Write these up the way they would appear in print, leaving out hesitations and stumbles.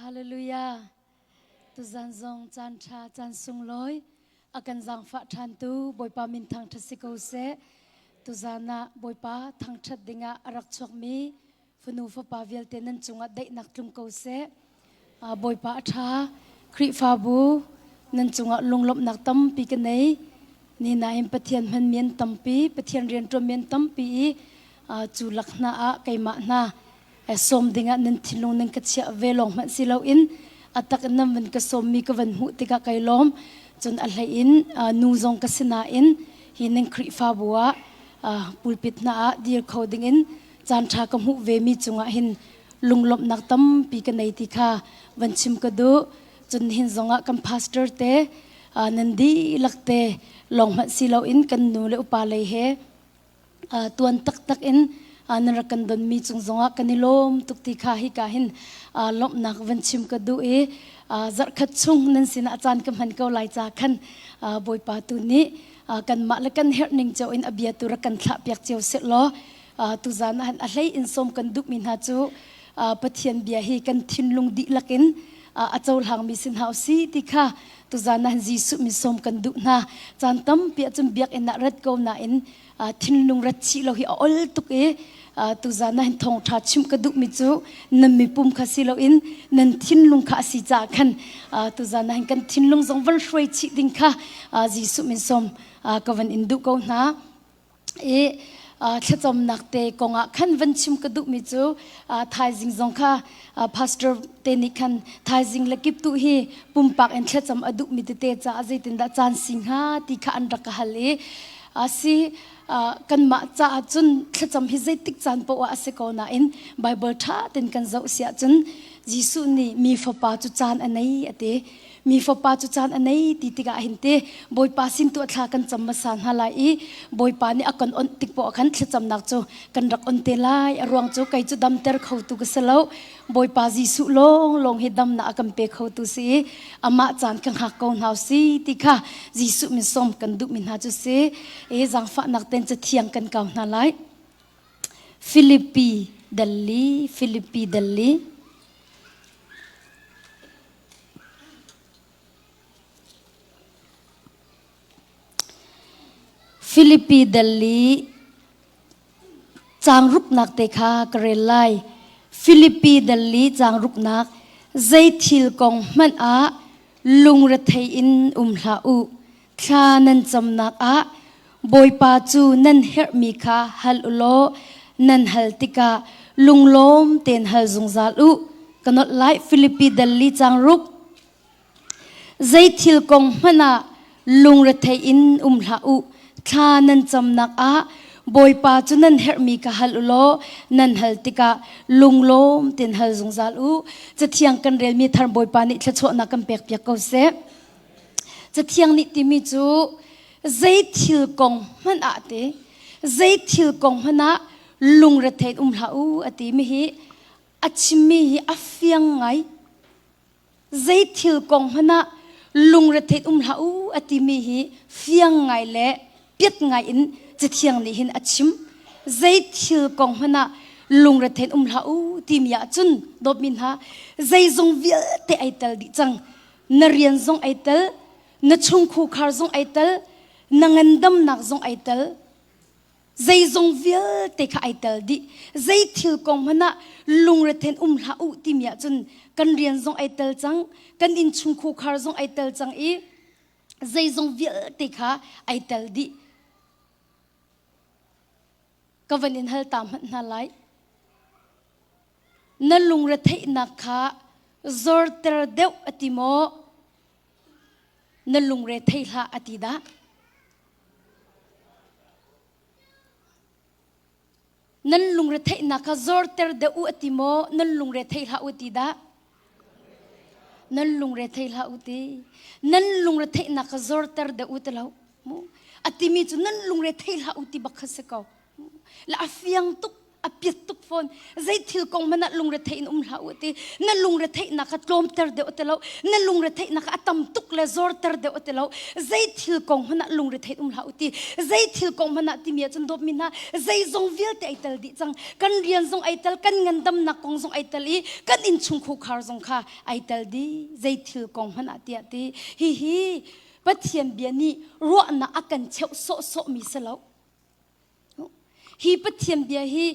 ฮาเลลูยาตุจันซงจันชาจันซุงลอยอากันจังฟ้าทันตูบอยปามินทางทัศกเสตุจานะบอยปาทางชัดดิงะรักชกมีฟนูฟปาเวลเตนันจุงะได้นักลุงเกเสบอยปาชาคริฟาบูนันจุงะลุงลบนักตั้มปีกันไหนนี่นายปะเทียนมันเมียนตั้มปีปะเทียนเรียนตัวเมียนตั้มปีจูลักนาอะไกมานาสมดิงะนันทิลงนันกัจเชเวลงมันสิเราอินอัตักนั้นมันก็สมมีก็วันหุติกะไกล้อมจนอะไรอินนูจงกษณาอินหินังคริฟาบัวปุลปิดนาดีร์เขาดิงอินจานชากำหุเวมีจงหินลุงลบนักตั้มปีกันในที่ข้าวันชิมก็ดูจนหินจงกำพาสเตอร์เตนันดีลักเตลงมันสิเราอินกันนูเลอุปาเลยเฮตัวนตักอินนรกันดนมีจงกันนิลมตุกติข้าฮิกาหินลบนักวันชิมก็ดูจัดขัดชุงนั่นสินะอาจารย์กำหันเกาไลจากขันบอยปาตุนี้กันมาและกันเฮร์นิงเจ้าอินอเบียตุรกันทับอยากเจ้าเสร็จล้อตุจานหันอะไรอินสมกันดุมินหาจูปะเทียนเบียฮีกันทินลุงดิลักินอาเจ้าหางมีสินหาวซีติข้าตุจานหันจีสุมิสมกันดุนาจานตั้มเปียจมเบียกอินนักรัดเกาหน้าอินทินลุงรัดชีเราฮิออลตุกตุจานะทองทัดชิมกระดุกมิจูนันมีปุ่มข้าสิเราอินนันทินลุงข้าสิจากขันตุจานะกันทินลุงจงวันช่วยชิดิงข้าจีสุมิสมกวันอินดุกเอาหน้าถ้าจำนักเตะกงขันวันชิมกระดุกมิจูทายจิงจงข้าพาสเตอร์เตนิขันทายจิงเล็กตุฮีปุ่มปากเอ็นถ้าจำอดุกมิเตเตจ้าใจตินดาจานสิงหาที่ข้าอันรักฮัลเลสิกันมาจ้าจนถ้าจำฮิใจติกจันปวะสิกอนาอินไบเบิลท่าตินกันเจ้าเสียจนยิสุนี่มีฟปาจุจานอันไหนอเตมีฟปาจุจานอันไหนติติกาหินเตบอยปาสินตัวทากันจำมาสานฮาไลบอยปานี่อากันอนติกปอขันถ้าจำนักโจกันรักอนเตลายรวงโจไกจุดำเตอร์เขาตุกสลาวบอยปายิสุลงเฮดำนาอากันเปเขาตุสีอามาจานกันหักกอนเฮาซีติกายิสุมิสมกันดุมินหาจุเสจังฟ้านักเต้นจะเทียงกันเก่านาไลฟิลิปปีดัลลีฟิลิปปีดัลลีฟิลิปปีดัลลีจางรุกนักเตคากเรลัยฟิลิปปีดัลลีจางรุกนักใจทิลกงมันลุงระเทอินลาอูทานันจำนักบอยปาจูนันเฮร์มิคาฮัลโลนันฮัลติกาลุงลมเตนฮัลจงซาลูกันนดไลฟิลิปปีดัลลีจางรุกใจทิลกงมันลุงระเทอินลาอูทานันจำนักบอยปาจุนันเฮร์มิกาฮัลโลนันฮัลติกาลุงลมเต็นฮัลจงซาลูจะเที่ยงกันเรียนมีทางบอยปานี่จะชดนักกันเปียกเปียกเขาเสจะเที่ยงนี่ที่มีจูใจทิลกงมันเตใจทิลกงมันลุงระเทนลาอูติมีฮีชิมีฮีฟียงไงใจทิลกงมันลุงระเทนลาอูติมีฮีฟียงไงเละเปียกไงอินจะเที่ยงนี่หินชิมใจทิลกงมันลุงระเทนลาอูติมีจุนดบมินฮะใจจงวิลเตไอเตลดิจังนเรียนจงไอเตลนชุงคูคาร์จงไอเตลนังดำนักจงไอเตลใจจงวิลเตคไอเตลดิใจทิลกงมันลุงระเทนลาอูติมีจุนกันเรียนจงไอเตลจังกันอินชุงคูคาร์จงไอเตลจังใจจงวิลเตคไอเตลดิก็วันนี้ฮัลตามนั่นไลนั่นลุงระเทนักข้าจอร์เตอร์เดวอติโมนั่นลุงระเทละอติดานั่นลุงระเทนักข้าจอร์เตอร์เดวอติโมนั่นลุงระเทละอติดานั่นลุงระเทละอุตินั่นลุงระเทนักข้าจอร์เตอร์เดวอุตลาวอติมีจุนั่นลุงระเทละอุติบักขสกาวละฟียงตุก apiat tuk phone zai thil kong mana lung re thein lau ti na lung re thei na kha tlom ter de otelo na lung re thei na kha atam tuk le zor ter de otelo zai thil kong mana lung re thei lau ti zai thil kong mana ti mi chun dop min ha zai zong vil te aitel di chang kan rian zong aitel kan ngandam na kong zong aitel i kan in chung khu khar zong kha aitel di zai thil kong mana ti ati hi pathian biani ro na akan cheu so mi selo hi pathian bia hi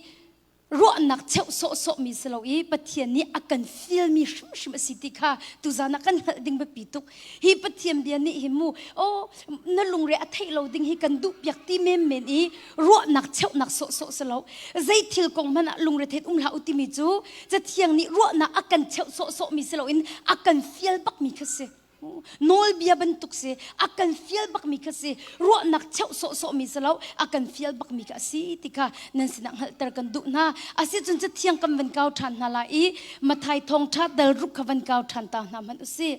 ro nak cheu so mi selo i pathian ni akan feel mi shim city kha tu zana kan ding be pituk hi pathian bia ni himu o na lung re athai lo ding hi kan du pyak ti mem men i ro nak cheu nak so selo zai thil kong mana lung re thet la uti mi chu cha thiang ni ro na akan cheu so mi selo in akan feel bak mi khase nol bia bentuk se akan feel bak mi khase ro nak cheu so mi selo akan feel bak mi khasi tika nan sinang hal ter kan du na asi chun cha thiang kam ban kau than na la i mathai thong tha dal ruk khawan kau than ta na man usi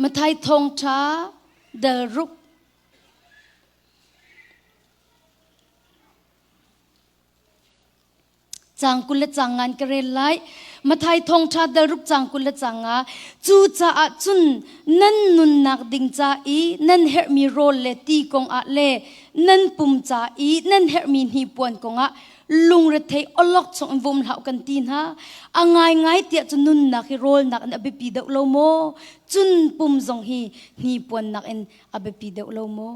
mathai thong tha dal ruk chang kul changan kare lai mathai thong tha dal ruk chang kul changa chu cha a chun nan nun nak ding cha i nan her mi rol le ti kong a le nan pum cha i nan her mi hi pon kong a lung re thei olok chong vom lau kan tin ha angai tia chun nun nak hi rol nak an abepi de lo mo chun pum zong hi ni pon nak en abepi de lo mo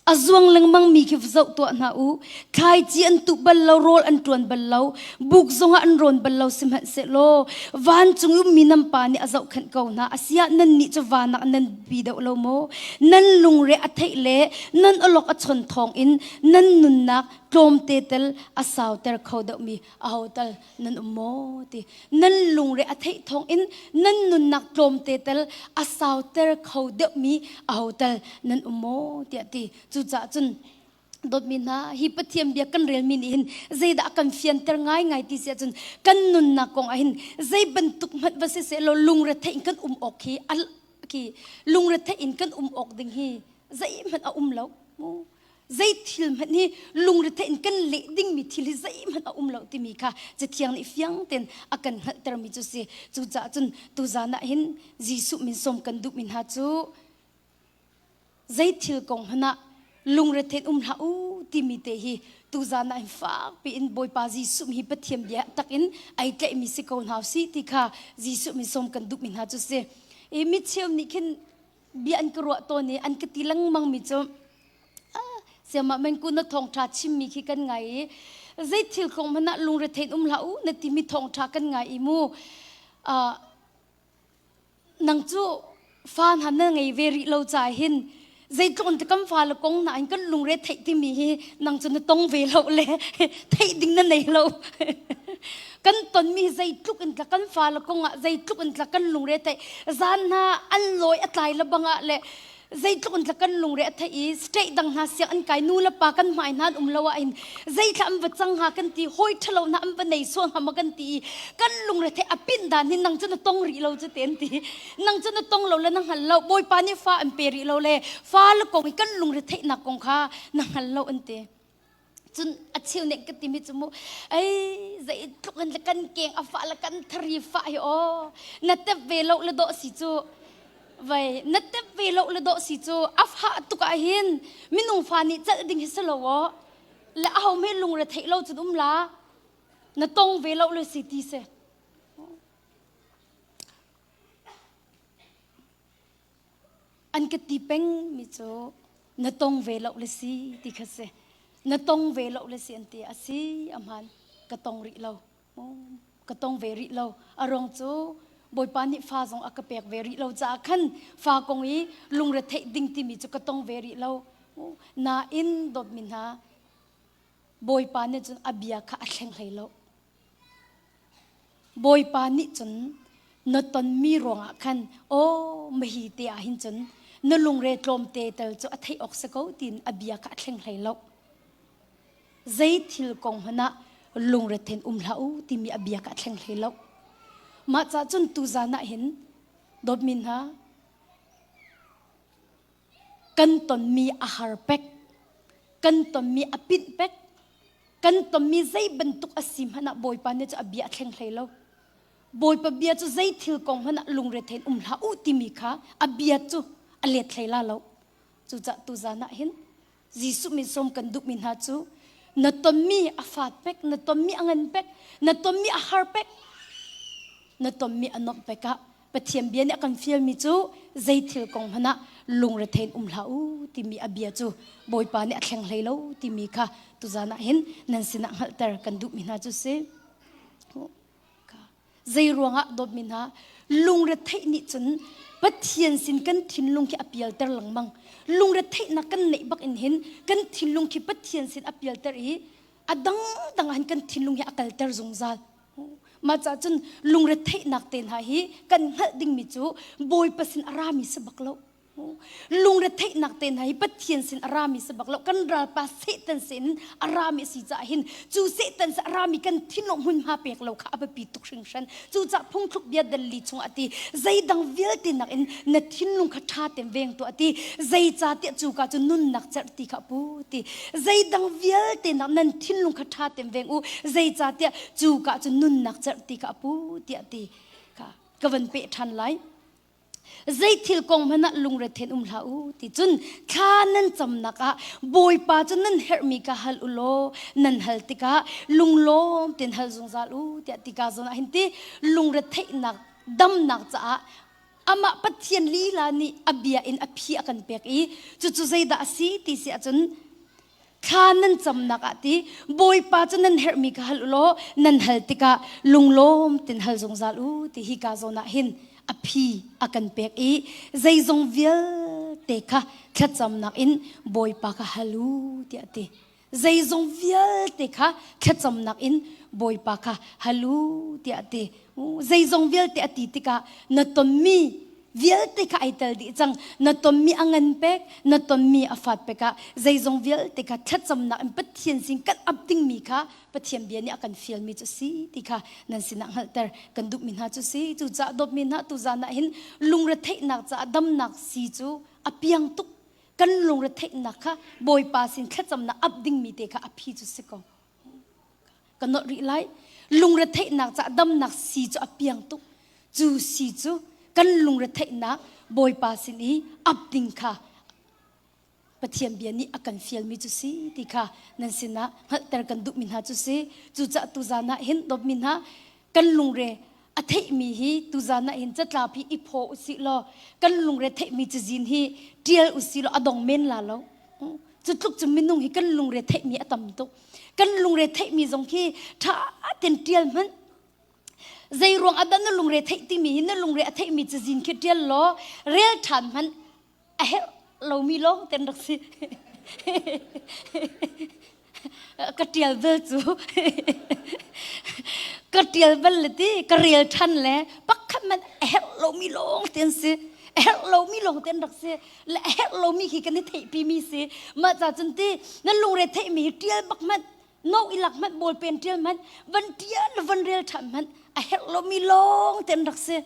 azuang lengmang mi khif zau to na u khai chi an tu bal lo rol an tuan bal lo buk zonga an ron bal lo sim han se lo van chung u minam pa ni azau khan ko na asia nan ni chawa na nan bi do lo mo nan lung re athai le nan alok a chon thong in nan nun nak klom te tel asaw ter khod mi ahotal nan mo ti nan lung re athai thong in nan nun nak klom te tel asaw ter khod mi ahotal nan mo ti ati chu cha chun dot min ha hi pathiam bia kan rel min in zai da kan fian ter ngai ti se chun kan nun na kong a hin zai ban tuk mat ba se lo lung re the kan ok hi al ki lung re the in kan ok ding hi zai man a lo zai thil man ni lung re the in kan le ding mi thil zai man a lo ti mi kha che thiang ni fiang ten akan hal ter mi chu se chu cha chun tu zana hin jisu min som kan du min ha chu zai thil kong hana lung re thet la u ti mi te hi tu zana in fa pi in boy pa ji sum hi pathiam bia tak in ai tlai mi se kon hau si ti kha ji sum mi som kan du min ha chu se e mi chem ni khen bi an kro to ni an ka tilang mang mi chom se ma men ku na thong tha chim mi khi kan ngai zai thil khong mana lung re thet la u na ti mi thong tha kan ngai mu nang chu fan han na ngai very low cha hin zai tron te kam fa la kong na an kan lung re thei ti mi hi nang chun tong ve lo le thei ding na nei lo kan ton mi zai tluk in tla kan fa la kong a zai tluk in tla kan lung re thei zan na an loi atlai la banga le zai tluk in tla kan lung re thei stay dang na sia an kai nu la pa kan mai nan lawa in zai thlam wa chang ha kan ti hoi thalo na am ba nei so ha ma kan ti kan lung re thei apin dan ni nang chun tong ri lo che ten ti nang chun tong lo le nang hal lo boy pa ni fa an pe ri lo le fa la kong kan lung re thei na kong kha nang hal lo an te chun achiu ne ka ti mi chu mu ai zai tluk an la kan keng a fa la kan thri fa hi o na te ve lo le do si chu vậy nát tép về lộ là độ xí cho áp hạ tụ cả hiền mình nông phá ni chắc định hết lâu á là hầu mấy lùng là thấy lâu chút lá nó tông về lộ là xí tí se anh cái tí beng mi cho nó tông về lộ là xí tí khát se nó tông về lộ là xí anh tí à xí âm han cái tông rị lâu cái tông về rị lâu à rong cho bồi pani pha zong akapek very lo cha khan pha kong i lung re thei ding ti mi chu ka tong very lo na in dot min ha boi pani chun abia kha athleng hai lo boi pani chun na ton mi ronga khan o mahi te a hin chun na lung re tlom te tel chu athei ok sa ko tin abia kha athleng hai lo zai thil kong hana lung re then lau ti mi abia kha athleng hai lo ma cha chun tu zana hin dot min ha กันตนมีอาหารเป็กกันตนมีอภินเป็กกันตนมีใจบรรทุกอาศิมหนะบอยปานเนี่ยจะอเบียแข่งเลยแล้วบอยปะเบียจะใจทิลกองหนะลุงเรเทนลาอุติมีค่ะอเบียจูอเลียเลยละแล้วจูจะตุจานะเห็นยิสุมิสมกันดุมินหาจูนัตมีอาฟาดเป็กนัตมีอังันเป็กนัตมีอาหารเป็กนัตมีอนบเป็กะปะเทียมเบียเนี่ยกันฟิลมิจูใจทิลกองหนะลุงเรเทนลาอุติมีอเบียจูบอยปานเนี่ยแข่งเลยแล้วติมีค่ะตุจานะเห็นนันสินะฮัลเตอร์กันดุมินหาจูเซใจรวงอ่ะดบมินหาลุงเรเทนิจนปัทยันสินกันทินลุงที่อภิลเตอร์หลังมังลุงเรเทนักกันในบักอินเห็นกันทินลุงที่ปัทยันสินอภิลเตอร์อีอดังดังหันกันทินลุงที่อคัลเตอร์จงซาลมาจากจนลุงเรเทนักเต็นหาฮีกันหัดดิ่งมิจูบอยปัสินอารามิสบักโลลุงเรเทนักเต็นหาฮีปัทยันสินอารามิสบักโลกันราปัสเซตันสินอารามิสิจ่าหินจูเซตันสอารามิกันทินลงหุ่นมาเปียกเราข้าไปปีตุกชิงชันจูจะพุ่งทุกเบียดลีชงอติใจดังเวลตินักอินนัดทินลุงขัดชาเต็มเวงตัวอติใจจ่าเตจูกาจนุนนักจัดติขับปูติใจดังเวลตินักนั้นทินลุงขัดชาเต็มเวงอูใจจ่าเตจูกาจนุนนักจัดติขับปูติอติค่ะกวนเปทันไลใจทิลกงมันลุงเรเทนลาอูติจุนข้านั่นจำนักะบอยป้าจุนนั่นเฮร์มิกาฮัลอุโลนั่นฮัลติกาลุงโลมเต็นฮัลจงซาลูติติกาจนหินติลุงเรเทนักดำนักจ้าอามาปัทยันลีลานีอเบียอินอภิอากันเปียกอีจุใจดาสีติเสียจุนข้านั่นจำนักติบอยป้าจุนนั่นเฮร์มิกาฮัลอุโลนั่นฮัลติกาลุงโลมเต็นฮัลจงซาลูติฮิกาจนหินอภิอากันเปียกอีใจจงเวียเตค่ะแค่จำนักอินบอยปากฮัลโหลเดียติใจจงเวียเตค่ะแค่จำนักอินบอยปากฮัลโหลเดียติใจจงเวียเตอติติกะนัตมีเวียเตค่ะไอเตลดิจังนัตมีอังันเป็กนัตมีอาฟัดเป็กะใจจงเวียเตค่ะแค่จำนักอินปัทยันสิงกันอับดิ้งมีค่ะปัทยันเบียนี่อากันฟิลมีจุสีติค่ะนั่นสินักฮัลเตอร์กันดุมินหาจุสีจุจ่าดบมินหาตุจานะหินลุงเรเทนักจ่าดำนักสีจูอภิยังตุกกันลุงเรเทนักค่ะบอยปาสินแค่จำนักอับดิ้งมีเตค่ะอภิจุสิกองกันนอริไลลุงเรเทนักจ่าดำนักสีจูอภิยังตุกจูสีจูกันลุงเรเทนักบอยปาสินีอับดิ้งค่ะปะเทียมเบียนี่อากันฟิลมีจุสีติค่ะนั่นสินะฮัตเตอร์กันดุมินหาจุสีจุจะตุจานะเห็นดบมินหากันลุงเรอเทมีฮีตุจานะเห็นจัตลาพีอิโพอุสิโลกันลุงเรเทมีจุจินฮีเดียลอุสิโลอดองเมนลาโลจุดลุกจุมินุงฮีกันลุงเรเทมีอตัมตุกันลุงเรเทมีจงฮีถ้าเต็นเดียลมันใจรวงอดันนั่นลุงเรเทติมีนั่นลุงเรอเทมีจุจินคิดเดียลโลเรียลทันมันเรามีโลกเต็นรักสิกระเทียมเบลจูกระเทียมเบลเลยที่กระเรียลทันแหละปักขันมันเรามีโลกเต็นสิเรามีโลกเต็นรักสิและเรามีขี้กันที่เทปีมีสิมาจากจนที่นั่นลุงเรเทมีเทียบักมันนกอีหลักมันบอลเป็นเทียมันวันเทียนวันเรียลทันมันเรามีโลกเต็นรักสิ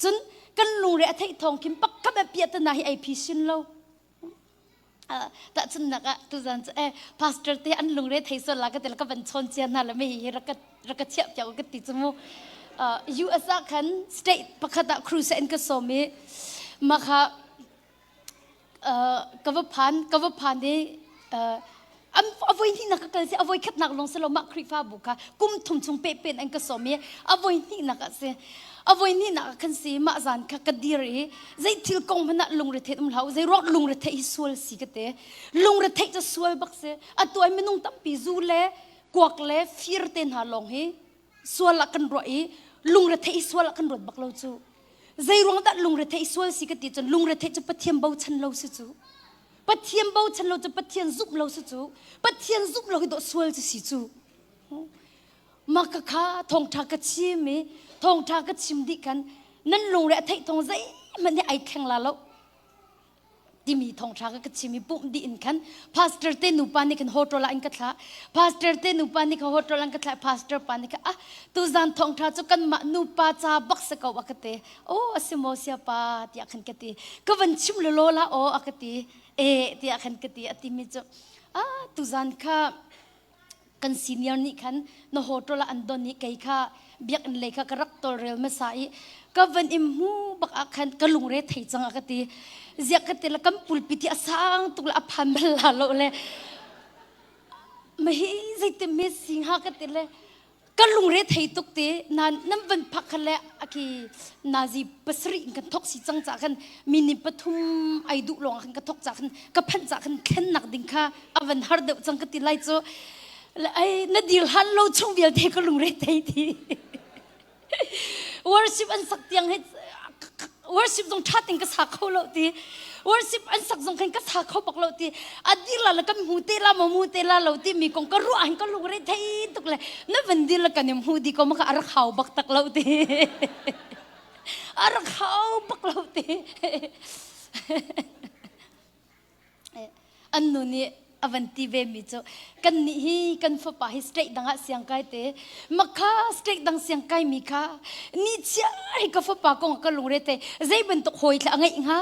จนกันลุงเรไทยทองคิมปักขับแบบเปียตนาให้ไอพิชินเราแต่ฉันนักตุจันพาสเตอร์เตอันลุงเรไทยส่วนละก็แต่ละก็เป็นชนเจียนนั่นแหละไม่เห็นรักเชียบเจ้าก็ติดจมูกยูเอสคันสเตทปักขัดครูเซนก็สมีมาค่ะกบพันนี่อวัยนี่นักกันสิอวัยขัดนักลงสโลมาคริฟาบุค่ะกุมทุ่มชงเป๊ะอันก็สมีอวัยนี่นักสิอวัยนี่นักกันสิมาจานค่ะกดีรีใจทิลกงมันลุงเรเทมเหลาใจรอดลุงเรเทอิสวลสิกเตลุงเรเทจะสวยบักเสอตัวไอ้เมนุ่งตั้มปีจูเล่กวักเล่ฟิร์เตนหาลงเฮสวลกันรอยลุงเรเทอิสวลกันรถบักเราจูใจรวงตัดลุงเรเทอิสวลสิกเตจนลุงเรเทจะปะเทียมเบาชันเราสิจูปะเทียมเบาชันเราจะปะเทียมซุบเราสิจูปะเทียมซุบเราให้ดอกสวลจะสิจูมากะข้าทองทากระชิมทองทากระชิมดิกันนั่นลุงเรไทยทองใจมันเนี่ยไอแข็งลาแล้ว ที่มีทองชาก็ชิมีปุ่มดีอินคันพาสเตอร์เตนูปานี่กันโฮโตลาอินกัทละพาสเตอร์เตนูปานี่กันโฮโตลาอินกัทละพาสเตอร์ปานี่กันตุจันทองชาจุกันมานูปาจาบักสกาวกเตโอ้อสิโมเสียปาที่อาคันกติก็วันชิมโลละโอ้อากติที่อาคันกติอติมิจุตุจันค่ะกันซีเนียร์นี่คันโนโฮโตลาอันโดนี่ไก่ค่ะเบียกอันเลยค่ะกระรักตัวเรลมาใส่ก็วันอิมหูบักอาคันกะลุงเรทไทยจังอากติเสียกติละกัมปุลปิติอาสังตุลอภันเบลาโลเลยไม่ใช่แต่เมสิงหากติเลยก็ลุงเรทไทยตุกตีนั่นน้ำวันพักกันแล้วอานาซีปัสริกันทกสิจังจากกันมินิปทุมไอดุลองกันกระทกจากกันกระพันจากกันเข็นหนักดิ่งค่ะอวันฮาร์ดจังกติไลโจไอ้นาดีลฮันโลชงเบียลเทก็ลุงเรทไทยทีworship อันสักยังให้ worship ตรงชาติงก็สักเขาโลดี worship อันสักตรงกันก็สักเขาปักโลดีอดีละแล้วก็มูเตล่ามามูเตล่าโลดีมีกงก็รู้อันก็ลุงเรทไทยตุกเลยนั่นวันดีละกันยมฮูดีก็มาอารักเขาบักตักโลดีอารักเขาบักโลดีอันนู้นนี่อวันตีเวมิโจกันนี่กันฟ้าป่าฮิสเตรดังเสียงไก่เตะมักค่ะสเตรดังเสียงไก่มีค่ะนี่เจ้าให้กับฟ้าป่ากงกันลงเรเตะใจบรรทุกหอยละไงฮะ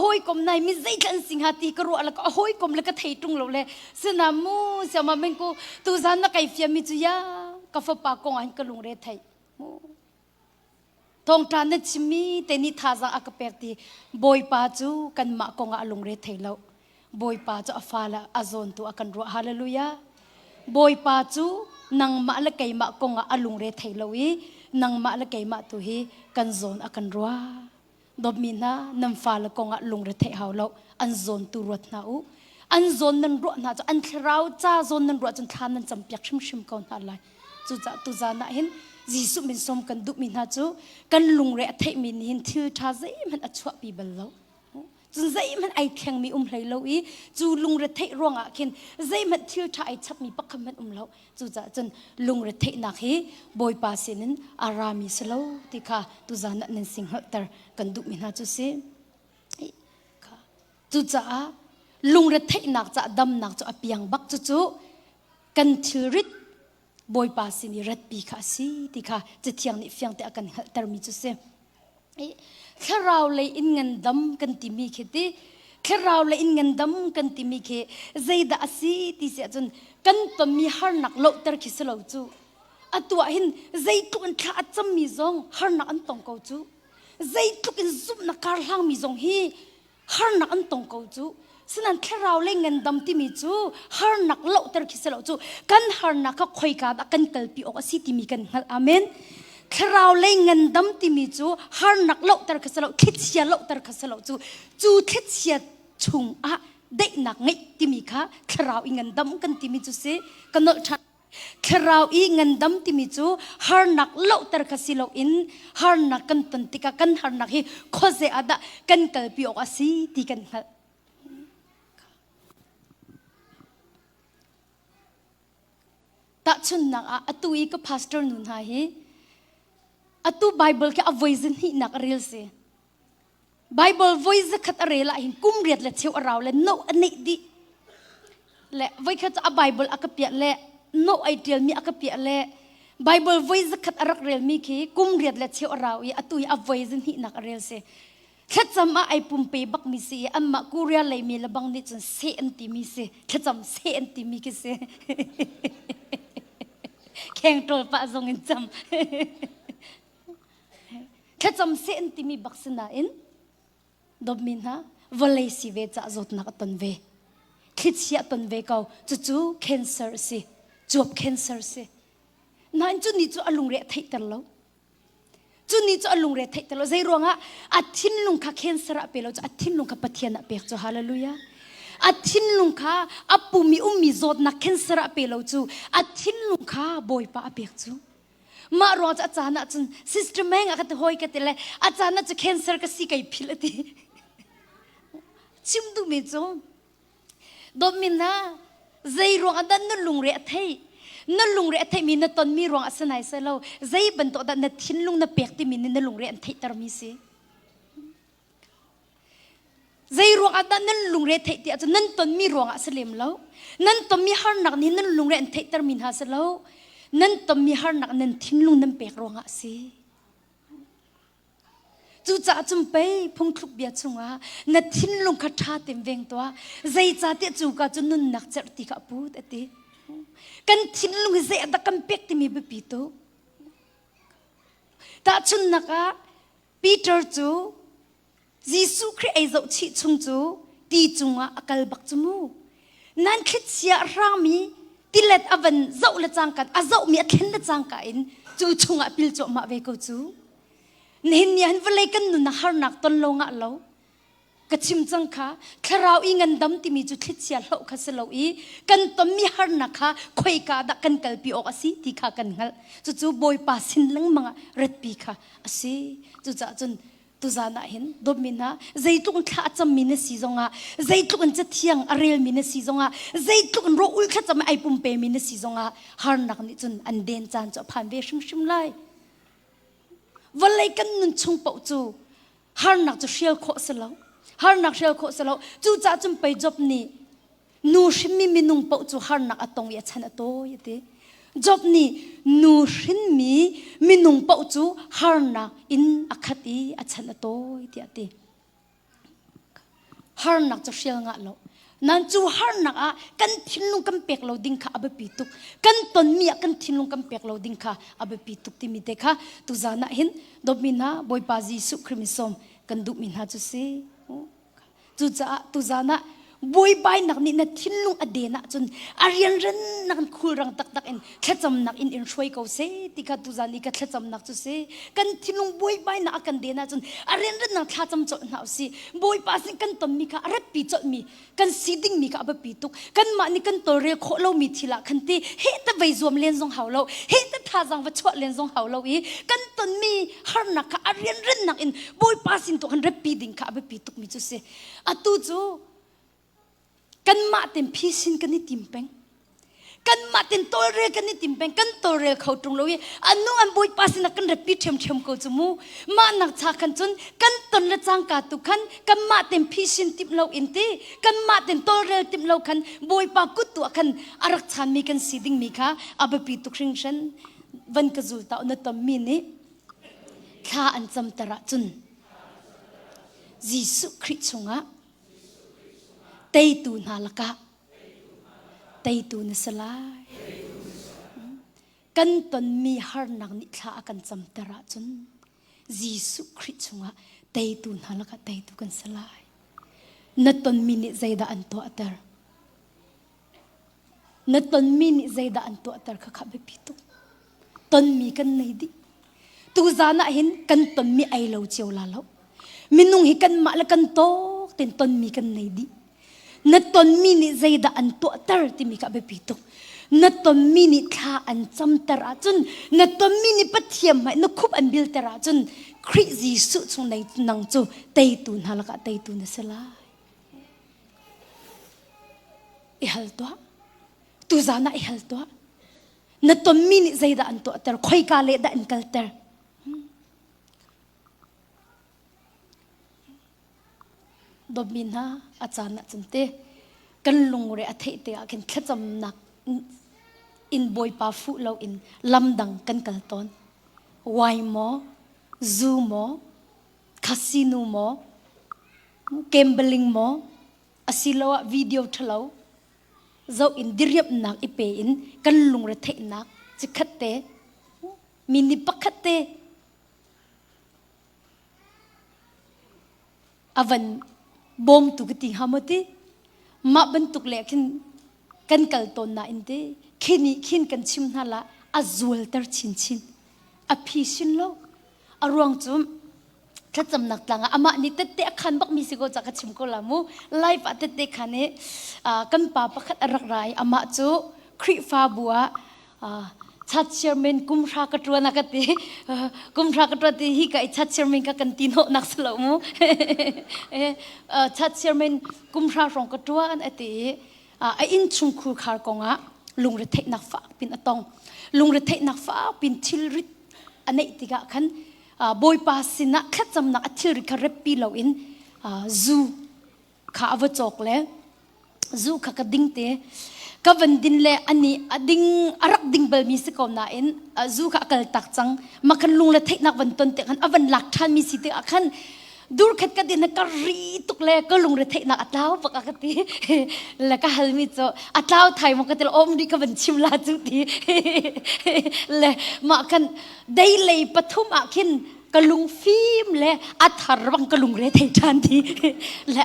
หอยกลมในมีใจกันสิงหาตีกรัวแล้วก็หอยกลมแล้วก็ไทยตรงเราเลยสนามูเสียมาเป็นกูตูจานนักไก่เฟียมิจุยากับฟ้าป่ากงอันกันลงเรไทยทองทานนั่นชิมีแต่นี่ท่าจะอักเปิดที่บอยป้าจูกันมากงอันลงเรไทยแล้วบอยป้าจูฟ้าละอาซอนตัวอากันรัวฮาเลลูยาบอยป้าจูนังมาละไก่มากงอาลุงเรไทยเลวีนังมาละไก่มาตัวฮีกันซอนอากันรัวดบมินะนังฟ้าละกงอาลุงเรไทยเฮาเลวอันซอนตัวรัวนาอูอันซอนนันรัวนาจูอันเทราจ้าซอนนันรัวจนทานนันจำเปียกชิมก่อนอะไรจูจ้าตุจานะเห็นจีสุมินสมกันดุมินะจูกันลุงเรไทยมินหินทิวท่าใจมันอัจฉริยะเลวจนใจมันไอแข็งมีเลยเลวีจูลุงเรทร่วงอ่ะคินใจมันเที่ยวท่าไอชับมีปักคำมันเลวจูจะจนลุงเรทนักฮีบอยปาสินอารามิสเลวที่ค่ะตุจานันสิงห์เตอร์กันดุมินาจูสิค่ะจูจะลุงเรทนักจะดำนักจะอภิยังบักจูกันทิริดบอยปาสินีรัดปีค่ะสิที่ค่ะจะเที่ยงนี่เฟียงแต่กันเตอร์มีจูสิแค่เราเลยอินเงินดำกันติมีแค่ที่แค่เราเลยอินเงินดำกันติมีแค่ใจด่าสิที่เสียจนกันตัวมีฮาร์นักโลตระคิสโลจูอัตัวเห็นใจตุกันขาดจำมีจงฮาร์นักอันตองกูจูใจตุกันซุบนักการหางมีจงฮีฮาร์นักอันตองกูจูฉะนั้นแค่เราเลยเงินดำที่มีจูฮาร์นักโลตระคิสโลจูกันฮาร์นักก็คอยกันกันเกลปีออกสิที่มีกันอาเมนคราวเลยเงินดำที่มีจูฮาร์นักเล่าตระคัสโลคิดเสียเล่าตระคัสโลจูคิดเสียชุงได้หนักไงที่มีค่ะคราวอีเงินดำกันที่มีจูเสกันนชันคราวอีเงินดำที่มีจูฮาร์นักเล่าตระคัสโลอินฮาร์นักกันตันติกากันฮาร์นักฮีโคเซอาดะกันกัลปิออกสิที่กันค่ะตัดชุนนักตุยก็พาสเตอร์นุนหาฮีอัตุไบเบิลแค่อเวซินหินักเรียลเสียไบเบิลวอยซ์ขัดอะไรละหินกุมเรียดและเชี่ยวเราและโนอันนี้ดิและไว้แค่จะไบเบิลอักเปียและโนไอเดียลมีอักเปียและไบเบิลวอยซ์ขัดอะไรเรียลมีคีกุมเรียดและเชี่ยวเราอีอัตุยอเวซินหินักเรียลเสียแค่จำไอปุ่มเปบักมีเสียอันมากูเรียลเลยมีละบังนิดจนเซนติมีเสียแค่จำเซนติมีกี่เสียแข่งตัวปะทรงเงินจำแค่จำเส้นที่มีบักษณะอินดบมินฮะวลัยสิเวจะจดนักตันเวคิดเสียตันเวเขาจู่ๆ cancer สิจบ cancer สินั่นจุดนี้จู่อลุงเรทไทยตลอดจุดนี้จู่อลุงเรทไทยตลอดใจรวงอ่ะอาทินลุงค่ะ cancer อะเปล่าจู่อาทินลุงค่ะปะเทียนอะเปล่าจู่ฮาเลลูยาอาทินลุงค่ะอัปปุมีจดนัก cancer อะเปล่าจู่อาทินลุงค่ะบอยปะอะเปล่าจู่มารอจะอาจารย์นะจนซิสเตอร์แมงอาจจะหอยกันเลยอาจารย์น่าจะแคนเซอร์ก็สิไก่พิลตีชิมดูมิจงดอมินะใจรวงอันนั้นนั่นลุงเรียไทยนั่นลุงเรียไทยมีนั่นตอนมีรวงอัศนัยเสลาใจบรรทุกดันนั่นทิ้งลุงนั่นเปียกที่มีนั่นลุงเรียไทยตรมีสิ zai ruang ada nan lung re thei ti nan ton mi ruang a selem lo nan tom mi har nak ni nan lung re an thei tar min ha se lo nan tom mi har nak nan thin lung nan pek ruang a si chu cha chum pe phung thuk bia chunga na thin lung kha tha tem veng to zai cha te chu ka chu nun nak char ti kha pu ati kan thin lung zai da kan pek ti mi be pi to ta chun naka Peter chu Gisu Christ ai zo chi chung chu ti chunga akal bak chumu nan khit sia rami tilet avan zo la chang kan a zo mi a thlen la chang ka in chu chunga pil cho ma ve ko chu nen yan vlei kan nu na har nak ton lo nga lo ka chim chang kha tharau i ngan dam ti mi chu khit sia lo kha se lo i kan tom mi har na kha khoi ka da kan kal pi ok asi ti kha kan ngal chu chu boy pa sin lang manga ret pi kha asi chu cha chun tu zana hin domina zaitluk kha cham min si zonga zaitluk an chathiang arel min si zonga zaitluk ro ul kha cham ai pum pe min si zonga har nak ni chun an den chan cho phan ve shim shim lai walai kan nun chung pau chu har nak chu shel kho selo har nak shel kho selo chu cha chum pai job ni nu shim mi minung pau chu har nak atong ya chan ato yate job ni nu shin mi minung pau chu har na in akhati achan to ti ati har nak chu shel nga lo nan chu har nak a kan thinlung kam pek lo ding kha abe pituk kan ton mi kan thinlung kam pek lo ding kha abe pituk ti mi te kha tu zana hin domina boy pa Jesu Christom kan du min ha chu se tu zana boy bai nak ni na thinlung adena chun arian ren nak khul rang tak tak in thacham nak in shoi ko se tika tu zani ka thacham nak chu se kan thinlung boy bai na akan dena chun arian ren nak thacham chot na si boy pa sin kan tom mi ka arat pi chot mi kan siding mi ka ba pi tuk kan ma ni kan tore kho lo mi thila khan ti he ta vai zom len zong haw lo he ta tha jang wa chot len zong haw lo i kan ton mi har nak ka arian ren nak in boy pa sin to kan rep pi ding ka ba pi tuk mi chu se atu chu kan ma tem phi sin kan ni timpeng kan ma ten tore kan ni timpeng kan tore khau tung lo ye anu an boy pasin kan repeat them them ko chumu ma nak cha kan chun kan ton la chang ka tu kan ma tem phi sin tip lo in ti kan ma ten tore tip lo kan boy pa kut tu kan arak chan mi kan siding mi kha abapi tu khring shan van ka zul ta na tam mi ni kha an cham tara chun Jesu Christ chunga tei tu na laka tei tu na salai kan ton mi har nak ni tha akan cham tara chun Jesu Christ chunga tei tu na laka tei tu kan salai na ton mi ni zaida an to atar na ton mi ni zaida an to atar kha kha be pitu ton mi kan nei di tu zana hin kan ton mi ai lo cheu la lo minung hi kan ma la kan to ten ton mi kan nei di na ton mi ni zaida an to tar ti mi ka be pitu na ton mi ni tha an cham tara chun na ton mi ni pathiam mai na khup an bil tara chun Christ Jesu chung nei nang chu tei tu na la ka tei tu na sala i hal to tu zana i hal to na ton mi ni zaida an to tar khoi ka le da an kal tar domina achana chunte kan lungre athei te a ken thacham nak in boy pa fu lo in lamdang kan kalton wai mo zoo mo casino mo gambling mo asilo video thalo zo in diryap nak ipe in kan lungre thei nak chikhatte mini pakhatte avan bom tu kiti hamati ma bentuk le kan kal ton na inte khini khin kan chim hala azul tar chin chin a phi sin lo arong chum thacham nak tlanga ama ni tete khan bak mi sigo chaka chim ko lamu live atete khane kan pa pakhat arak rai ama chu khri fa bua chat chairman kumra katwa nakate kumra katwa te hi kai chat chairman ka kantino nakslo mu chat chairman kumra rong katwa an ate a in chung khu khar konga lungre thek nak fa pin atong lungre thek nak fa pin thilrit anei tiga khan boy pa sina khatsam nak athil ri kharep pi lo in zoo ข้าอวจกเลยจูข้ากระดิ่งเตะก็วันดินเล่อันนี้ดิ่งรักดิ่งเบลมีสิกอมนาเอ็นจูข้ากระตักจังมาคันลุงเลยเทคนักวันต้นเตะคันวันหลักท่านมีสิทธิ์คันดูขัดกันดินนักรีตุกเล่ก็ลุงเลยเทคนักอัตลาวปกติแล้วก็ฮัลมิโซอัตลาวไทยมันก็จะอมดีก็วันชิมลาจุดีเลยมาคันได้เลยปฐุมอาคินกลุงฟิล์มเลยอัฐรบังกลุงเรททันทีและ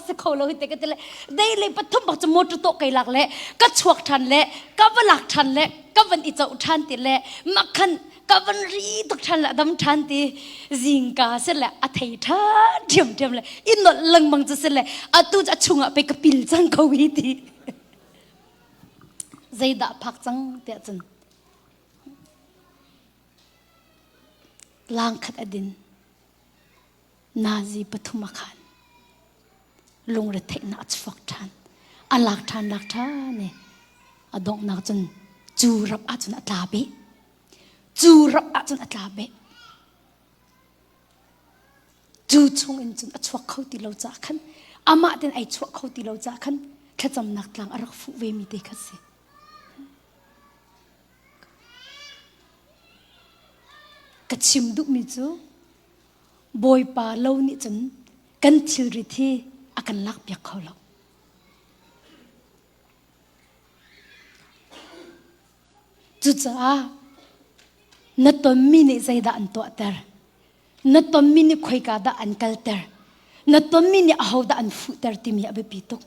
สักคนเราเห็นแต่ก็จะเลยได้เลยปฐมบักจมูกโตไกลหลักเลยก็ชวกทันเลยก็วันหลักทันเลยก็วันอิจฉาทันทีเลยมักขันก็วันรีตุกทันละดำทันทีจิงกาเสร็จแล้วอัฐิทันเทียมเลยอินนลังบังจะเสร็จเลยอัตุจะชุงไปกปิลจังเขาวิธีใจด่าพักจังเตียจันลางขัดอดินนาซีปฐุมขันลงเรเทนัดฟักทันอันลักทันเนี่ยอดงนักจนจูรับอาจนอัตลาเบจูรับอาจนอัตลาเบจูชงอินจนอัจฉริเขาตีเราจากขันอามาเดินไอชัวเขาตีเราจากขันแค่จำนักลังอรักฟุเวมีเด็กสิกชิมดุมิจูบอยปาเล่านี่จนกันทิลริที่อากันลักเปียกเขาเราจุดจ้านัดตอนมินิใจด่านตัวเตอร์นัดตอนมินิคุยกันด่านกัลเตอร์นัดตอนมินิเอาด่านฟุตเตอร์ที่มีอภิปิตุก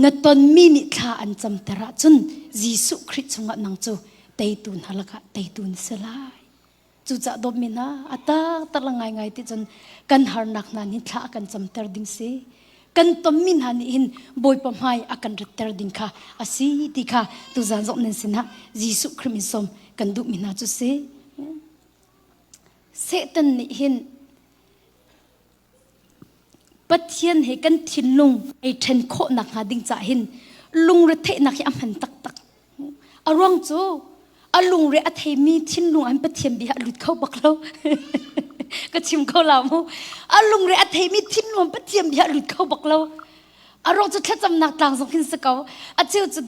นัดตอนมินิท่าอันจำเตอร์จนยิสุคริสต์งะนังจูเตยตุนฮัลกะเตยตุนสลายจุดจะดมินะอัตตะละไงที่จนกันหานักนันหินท่ากันจำเตอร์ดิ้งเสกันต้มมินหันหินบอยปั๊มให้อากันรัตเตอร์ดิ้งค่ะอาศัยที่ค่ะตุจานจงนั้นสินะยิสุคริสต์กันดุมินะจุเสเสตันนี่หินปัจเจียนให้กันทินลุงไอเทนโคนักหาดิ้งจ่าหินลุงรัตเทนักยามหันตักอารมณ์จูอลุงเรอเทมีทินลุงอันปะเทียมบิฮะหลุดเข้าบักเราก็ชิมเข้าลาวมูอลุงเรอเทมีทินลุงปะเทียมบิฮะหลุดเข้าบักเราอารมณ์จะแค่จำหนักต่างสองขึ้นสักเอาอาเจียวจะ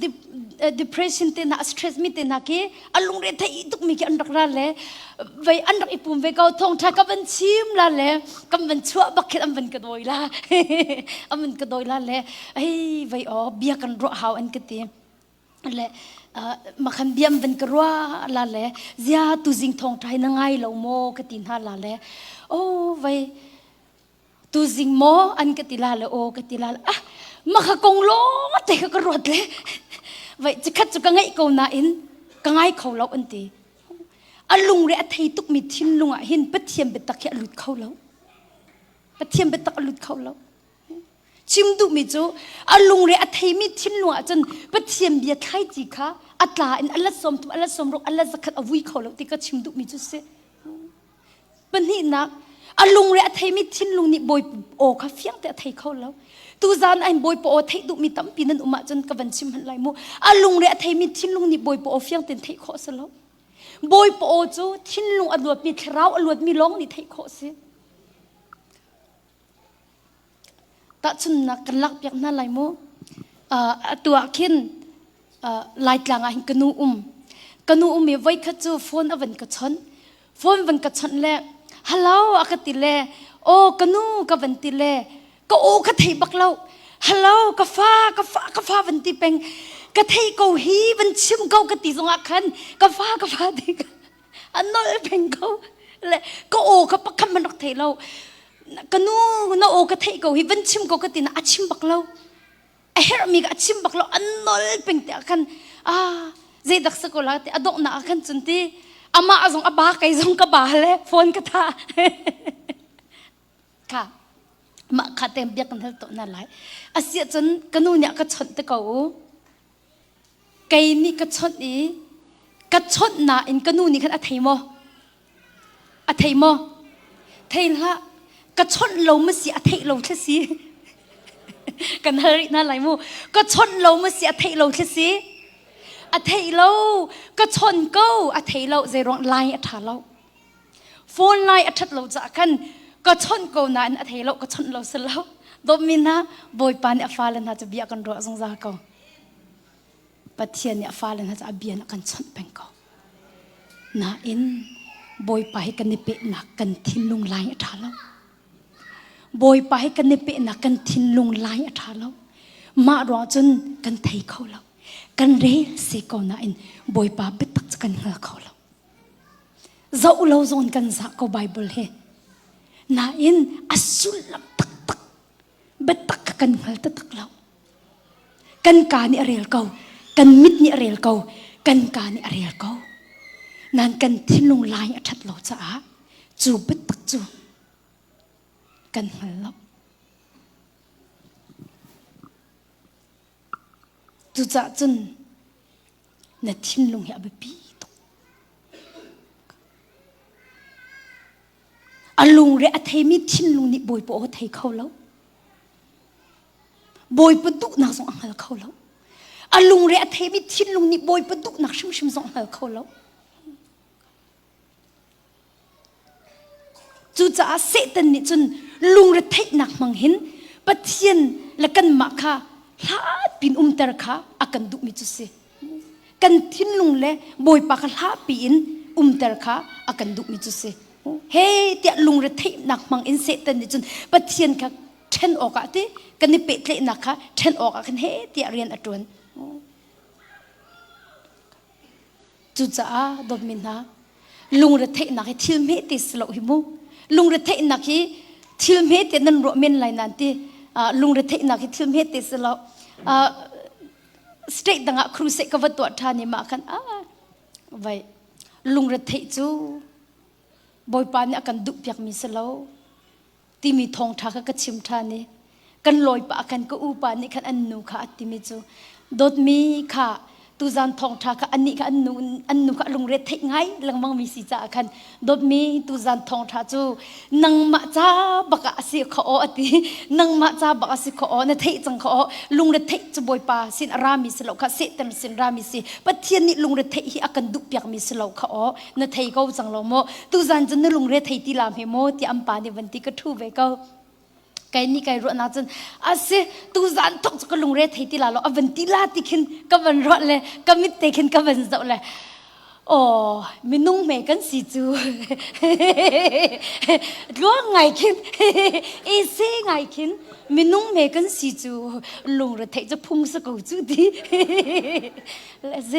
depression เตนะ stress มีเตนะกี้อลุงเรไทยตุกมีกี่อันดักละเลยไว้อันดักอีปุ่มไว้เกาทงถ้ากับวันชิมละเลยกับวันชั่วบักเก็ตอันวันกระโดยละอันวันกระโดยละเลยเฮ้ยไว้อ๋อเบียกันรอหาวอันกตีเลยมาคันเบียมเป็นกรัวลาเล่เสียตุจิงทองไทยนังไงเราโมกตินฮาลาเล่โอ้ไว้ตุจิงโมอันกติลาเล่โอกติลาเล่อะมาขกงล้อเตะกระโดดเล่ไว้จะคัดจะกังไงกูน่าอินกังไงเขาเราอันตีอลุงเรอไทยตุกมีทินลุงอ่ะหินปะเทียมเปตักแค่หลุดเขาเราปะเทียมเปตักหลุดเขาเราชิมดูมิจูอลุงเรอไทยมีทินลุงอ่ะจนปะเทียมเบียไทยจีค่ะอัตลาอินอัลลสมทุอัลลสมรกอัลลสักขัดอวุยเขาเราที่ก็ชิมดูมิจูเสปัญหานักอลุงเรอไทยมีทินลุงนี่บอยโอค่ะเฟียงแต่ไทยเขาเราตูจานไอ้บอยปอไทยดูมีตั้มปีนั้นอุมาจนกับวันชิมหันไหลมูอลุงเรอไทยมีทินลุงนี่บอยปอเฟียงเต็นไทยเขาซะแล้วบอยปอจูทินลุงอลวดมีเท้าอลวดมีล้องนี่ไทยเขาเสตัดชุนนักกันลักเปียกนั่นไหลมูตัวขินลายกลางอันกนูมีไว้ขจูโฟนอวันกระชอนโฟนวันกระชอนแลฮัลโหลอากติเลโอ้กนูกวันติเลก็โอ้กะไทยบักเราฮัลโหลกะฟ้าวันติเป็งกะไทยก็ฮีวันชิมเขากะติสงอาคันกะฟ้าดิอันนั้นเป็งเขาเลยก็โอ้กะปักคำมันรักไทยเรากนูน่าโอ้กะไทยก็ฮีวันชิมเขากะติน่าชิมบักเราไอ้เฮร์มีกะชิมบักเราอันนั้นเป็งแต่คันเจดักสกุลาแต่อดอกน่าคันจนที่อามาจงอาบาไก่จงกะบาเลยโฟนกะท่าค่ะมาขัดเต็มเบียกันทั้งตัวนั่นแหละอาเซียจนกนูเนี่ยก็ชดตะกูไก่นี่ก็ชดอีก็ชดน่ะอินกนูนี่คันอาเทโมเทละก็ชดเราไม่เสียอาเทเราแค่สิกันเฮรินั่นแหละมูก็ชดเราไม่เสียอาเทเราแค่สิอาเทเราก็ชนกูอาเทเราใจร้องไล่อาถาเราโฟนไล่อาทัดเราจะกันก็ชนกูนั้นอาเทเราก็ชนเราเสร็จแล้ว ดมินะบอยปานเนี่ยฟ้าเลนหาจะเบียกันรอสงสารเขาปะเทียนเนี่ยฟ้าเลนหาจะเบียนกันชนเป็นเขาน่าอินบอยไปกันในเปะหนักกันทิ้งลงไหลท่าแล้วบอยไปกันในเปะหนักกันทิ้งลงไหลท่าแล้วมารอจนกันไทยเขาแล้วกันเรเสกน่าอินบอยปาบิดตักจะกันเงาเขาแล้วเจ้าเราโซนกันสักก็ไบเบิลเฮน่าอินอสุลลำตักตักบิดตักกันเงาตักแล้วกันการนี่อะไรเขากันมิดนี่อะไรเขากันการนี่อะไรเขานั่นกันทิ้งลงไหลทัดเราจะจูบิดตักจูกันเงาแล้วจูจ่าจนนั่นทิ้งลงอย่าไปปีตกอลุงเรอเทมิทิ้งลงนี่บอยปอเทเขาแล้วบอยปดุนักส่งอังเขาแล้วอลุงเรอเทมิทิ้งลงนี่บอยปดุนักชิมส่งอังเขาแล้วจูจ่าเสตันนี่จนลุงเรเทนักมังหินปะเทียนและกันมาค่ะลาปินตระค่ะอากันดุมิจุเสกันทิ้งลงเลยบอยปากลาปินตระค่ะอากันดุมิจุเสเฮ้เดี๋ยวลุงเรเทนักมังอินเสตันนี่จนปะเทียนค่ะเทนออกอะที่กันนี่เป็ดเละนักค่ะเทนออกอะกันเฮ้เดี๋ยวเรียนอัดวนจูจ่าดมินนะลุงเรเทนักให้ทิลเมติสโลหิมูลุงเรเทนักให้ทิลเมตินั่นรวมเมนไลนันที่ลุงเรเทนักให้ทิลเมติสโลสเตทดังครูเสกวัตถุทานิมากันไว้ลุงเรเทจูบอยปานเนี่ยกันดุเปียกมิสโลที่มีทองทากก็ชิมทานี่กันลอยปะกันก็อูปานี่กันอันนูค่ะที่มีจูดดมีค่ะตุจันทองทากอันนี้ค่ะอันนูค่ะลุงเรเทไงลังมังมีสิจ่ากันดดมีตุจันทองทาจูนังมาจ้าบักอาศิขออตินังมาจ้าบักอาศิขอเนี่ยเทจังขอลุงเรเทจะบอยปาสินรามิสโลค่ะเสตันสินรามิสิปัจเจียนนี่ลุงเรเทฮีอากันดุเปียกมิสโลขอเนี่ยเทเขาจังโลโมตุจันจะเนี่ยลุงเรเทที่ลามเฮโมที่อัมปานี่วันที่ก็ทูเวเขาไก่นี่ไก่รอนาจันอาเซตูจันทกจะก็ลงเรทให้ที่ลาโลอวันที่ลาติขินก็วันรอดเลยก็มิดเตขินก็วันเจ้าเลยโอ้มินุ่งเมกันสิจูร้องไงขินเอเซ่ไงขินมินุ่งเมกันสิจูลงเรทจะพุ่งสกุลจูดีและเซ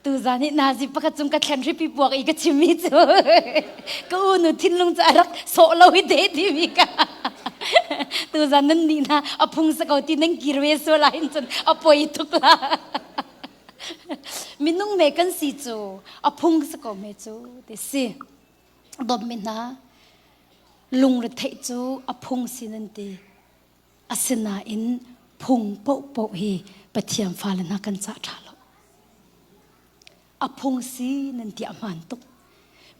ตูจานี่นาจิปะกจุมกัดแคนทริปีบวกอีกชิมิจูก็อุนุทินลงจะรักโซโลวิเดติมิกาตัวจันนั่นนี่นะอพุงสกาวตีนังกิรเวสวลาอินจนอปอยทุกลามินุ่งเมกันสิจูอพุงสกาวเมจูเดสิดอมมินะลุงเรเทจูอพุงสินันตีอาสนาอินพุงโปโปฮีปะเทียมฟ้าลนักันจ่าทาลอพุงสินันตีอามันตุก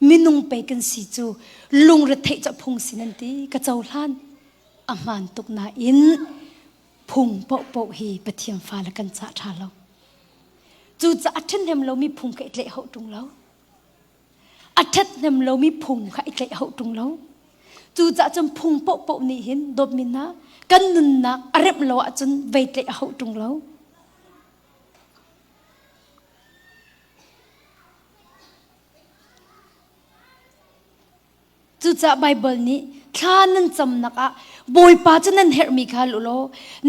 มินุ่งเปกันสิจูลุงเรเทจะพุงสินันตีกระเจ้าล้านอามันตุกนาอินพุงโปโปฮีปะเทียมฟ้าละกันจ่าทาเราจูจะอัดเนมเรามีพุงกับอิเล่เขาตรงเราอัดเนมเรามีพุงกับอิเล่เขาตรงเราจูจะจนพุงโปโปนี่เห็นดมมินะกันนุนนักอารมณ์เราจนเวทเล่เขาตรงเราจูจะไบเบิลนี้ข้านั่นจำนักบอยป้าจะนั่นเฮร์มิคาลุโล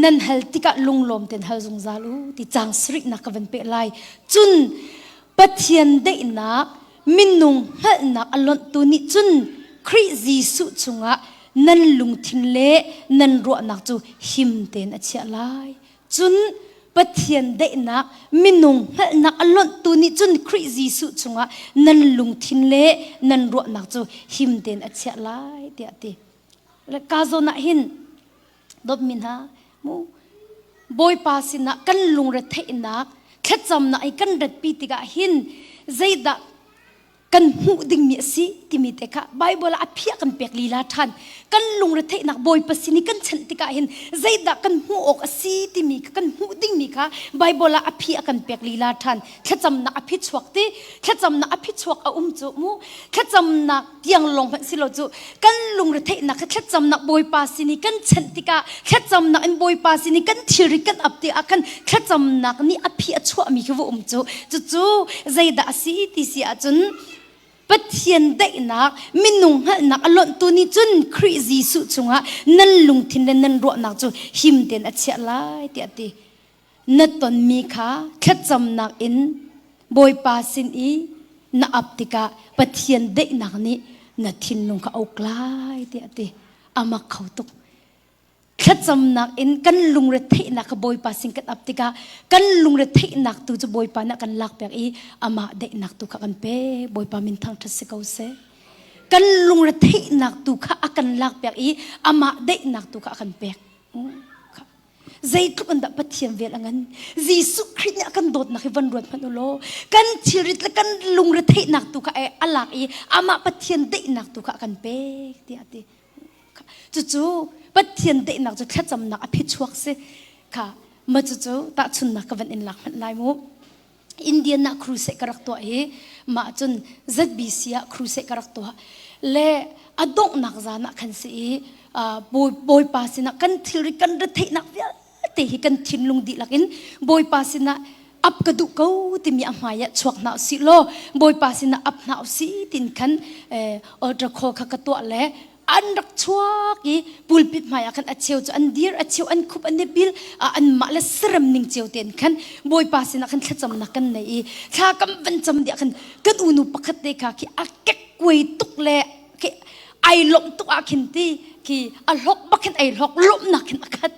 นั่นเฮลติกะลุงลมเต็นเฮลซงซาลูที่จางสรินักกันเป็นไรจุนปัทยันเดนักมินุงเฮนักอลอนตัวนี้จุนคริจีสุจุงะนั่นลุงทินเล่นั่นรัวนักจูหิมเต็นอเชียไลจุนปัทยันเดนักมินุงเฮนักอลอนตัวนี้จุนคริจีสุจุงะนั่นลุงทินเล่นั่นรัวนักจูหิมเต็นอเชียไลเดียตีและกาโซนักหินดบมินฮะมูบอยปาสินะกันลุงระเทนักแค่จำนะไอ้กันรัดปีติกะหินใจดักกันหูดิ่งมีสิที่มีแต่ค่ะไบเบิลอภิกันเปียกลีลาทันกันลุงระเทนักบอยปาสินี่กันฉันติกะหินใจดักกันหูออกสิที่มีกันหูดิ่งมี ค่ะไบเบิลอภิอากันเปียกลีลาทันแค่จำนักอภิชวกตีแค่จำนักอภิชวกจุมูแค่จำนักเตียงลงพันสิโลจุกันลุงระเทนักแค่จำนักบอยปาสินีกันเชนติกาแค่จำนักบอยปาสินีกันทิริกันอับตีอากันแค่จำนักนี่อภิชวกมีคือว่าจุใจด่าสีติสีอาจนปัจเจียนได้นักมินุงฮะนักอลอนตัวนี้จนคริจีสุจงฮะนั่นลุงทินนั่นรัวนักจูหิมเดนอเชียไลเตียตีนัดตอนมีค่ะแค่จำนักอินบอยปาสินอีนักอับติกาปัจเจียนได้นักนี้นัดทินลุงเขาเอาไกลเตียตีอามาเขาตุกแค่จำนักอินกันลุงเรทนักบอยปาสิงกันอับติกากันลุงเรทนักตัวจะบอยปานักกันลักแบบอีอามาเด็กนักตัวกันเป้บอยปามินทางทัศน์เกาเสกันลุงเรทนักตัวข้ากันลักแบบอีอามาเด็กนักตัวกันเป้ใจทุกอันดับปฏิญาณเวลางั้นยิสุคริสต์เนี่ยกันโดดนักวันรวดพันโลกันชีริตและกันลุงเรทนักตัวข้าอัลลักอีอามาปฏิญาณเด็กนักตัวกันเป้เดียดีจู่ปัจเจียนเด็กนักจะแค่จำนักอภิชวกสิค่ะมาจู่ตาชุนนักกันอินหลักมันลายมุอินเดียนักครูเสกรักตัวมาจน ZBC ครูเสกรักตัวและอดงนักจานักขันสีบอยปาสินะกันทิริกันระเทนักเตะกันทินลุงดีลักินบอยปาสินะอับกระดูกเขาที่มีอภัยชวกหนาวสิโลบอยปาสินะอับหนาวสิตินขันตะโคขกตัวและอันรักชัวกีปูลปิดมาอยากกันอัจเชียวจะอันเดียร์อัจเชียวอันคุบอันเดบิลอันมาเลสรมนิ่งเจียวเตียนขันบอยปาสินักขันขจำนักกันในข้ากำวันจำเดียขันกันอุนุปขัดเดค่ะที่อาเก็กกุยตุกเล่ที่ไอลมตุกอาขินตีที่อัลฮอกบักขันไอลอกลมนักขันขัด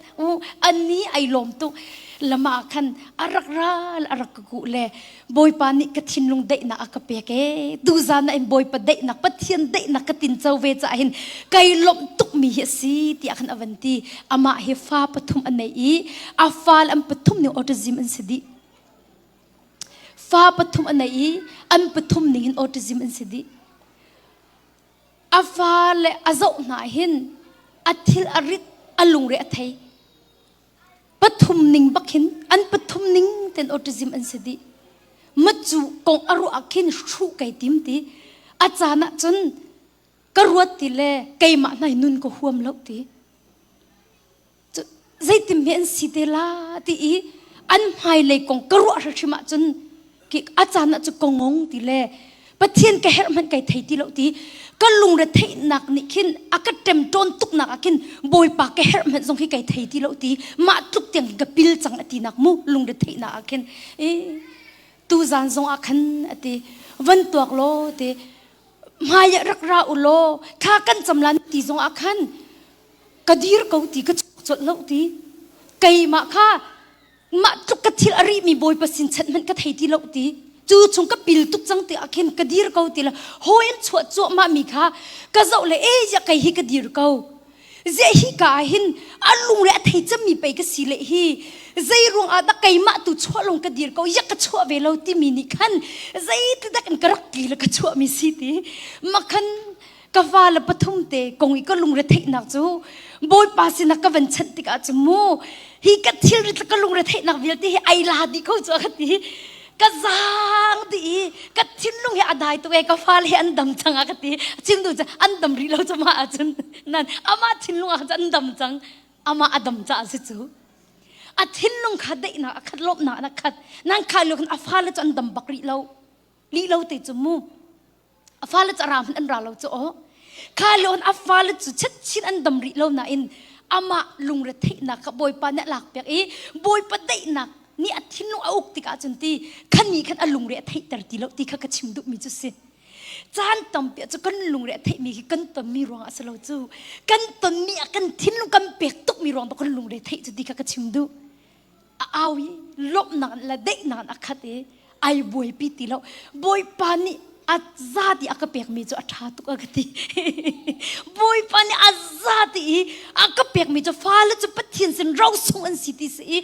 อันนี้ไอลมตุกละมาขันอารักราลอารักกุเล่บอยปานี่กทินลงเดนักอักเปียกดูจานะอินบอยปาเดนักปัทเทียนเดนักกตินเจ้าเวจ่าหินไกลมตุกมีเหสีที่อันอวันตีอามาเฮฟ้าปฐุมอันไหนอาฟ้าอันปฐุมเนี่ยออติซึมอันสิดีฟ้าปฐุมอันไหนอันปฐุมเนี่ยหินออติซึมอันสิดีอาฟ้าและอาเจ้าหน้าหินอัทิลอริดอลุงเรอไทยปฐุมนิ่งบักหินอันปฐุมนิ่งเต็นออติซึมอันสิดีมัจจุกงอรุอักหินชูไก่ติมตีอาจารย์จนกรวดตีเล่ไก่มาในนุนก็ห่วมเล่าตีใจติมเห็นสิเดลาตีอันหายเลยกงกรวดราชมาจนกิอาจารย์จะกงงตีเล่ปะเทียนแกเห็นมันไก่ไทยตีเล่าตีก็ลุงเรทนักนิคินอากาศเต็มโจนตุกนักอากินบอยปากแกเห็นมันทรงที่ไก่ไทยตีเล่าตีมาตุกเตียงกับปิลจังอตีนักมูลุงเรทนักอากินตูจานทรงอาคันอตีวันตัวโลตีมายรักราอุโลข้ากันจำลันตีทรงอาคันกระดีร์เขาตีก็จดเล่าตีไก่มาข้ามาตุกกระทิลอารีมีบอยประสินชันมันก็ไทยตีเล่าตีจู่ชงก็ปิลตุกจังตีอาคินกระดีร์เขาตีละโฮยันชวดจั่วมามีข้ากระเจ้าเลยจะไก่ฮิกระดีร์เขาเจฮิกาหินอันลุงเรไทยจะมีไปก็สิเลฮีใจรวงอาตะไก่มาตุชัวลงกระดีร์เขายักกระชัวเวลาที่มีนิคันใจที่ดักกันกระกีละกระชัวมีสิทีมาคันกฟ้าละปฐุมเตกงอีก็ลุงเรไทยนักจูบอยปาสินักกวันฉันติกาจมูฮิกัดทิลริตก็ลุงเรไทยนักเวลที่ไอลาดิเขาจัวกันทีก็จางดีก็ทิ้งลุงให้อดายตัวเองก็ฟ้าเลยอันดำจังอะกตีจิ้มดูจะอันดำรีเราจะมาอาจนนั่นอามาทิ้งลุงอาจจะอันดำจังอามาอดำจะอาสิจูอาทิ้งลุงขัดได้นะขัดลบนะนะขัดนั่งขายลุงอาฟ้าเลยจะอันดำบักรีเราติดจมูกอาฟ้าเลยจะรามอันราเราจะอ๋อขายลุงอาฟ้าเลยจะชัดชินอันดำรีเรานะอินอามาลุงเรทินะขบอยปานเนี่ยหลักเปียกบอยปานได้นักนี่อาทิตย์นู้นเอาอุกติกาจนตีขันนี้ขันอลุงเรียไทยแต่ตีแล้วตีข้ากระชิมดุมีจุดสิจานตำเปียจะกันลุงเรียไทยมีกันตำมีรวงอาศัยจูกันตำมีกันทิ้งลุงกันเปียกตุกมีรวงบอกกันลุงเรียไทยจะตีข้ากระชิมดุเอาวิลบนานละเด็กนานอาคาเตไอ้บอยปีตีแล้วบอยปานี่อาซาติอากาเปียกมีจุดอาตุกอากาตีบอยปานี่อาซาติอากาเปียกมีจุดฟ้าแล้วจุดปะเทียนเส้นเราส่งอันสิติสี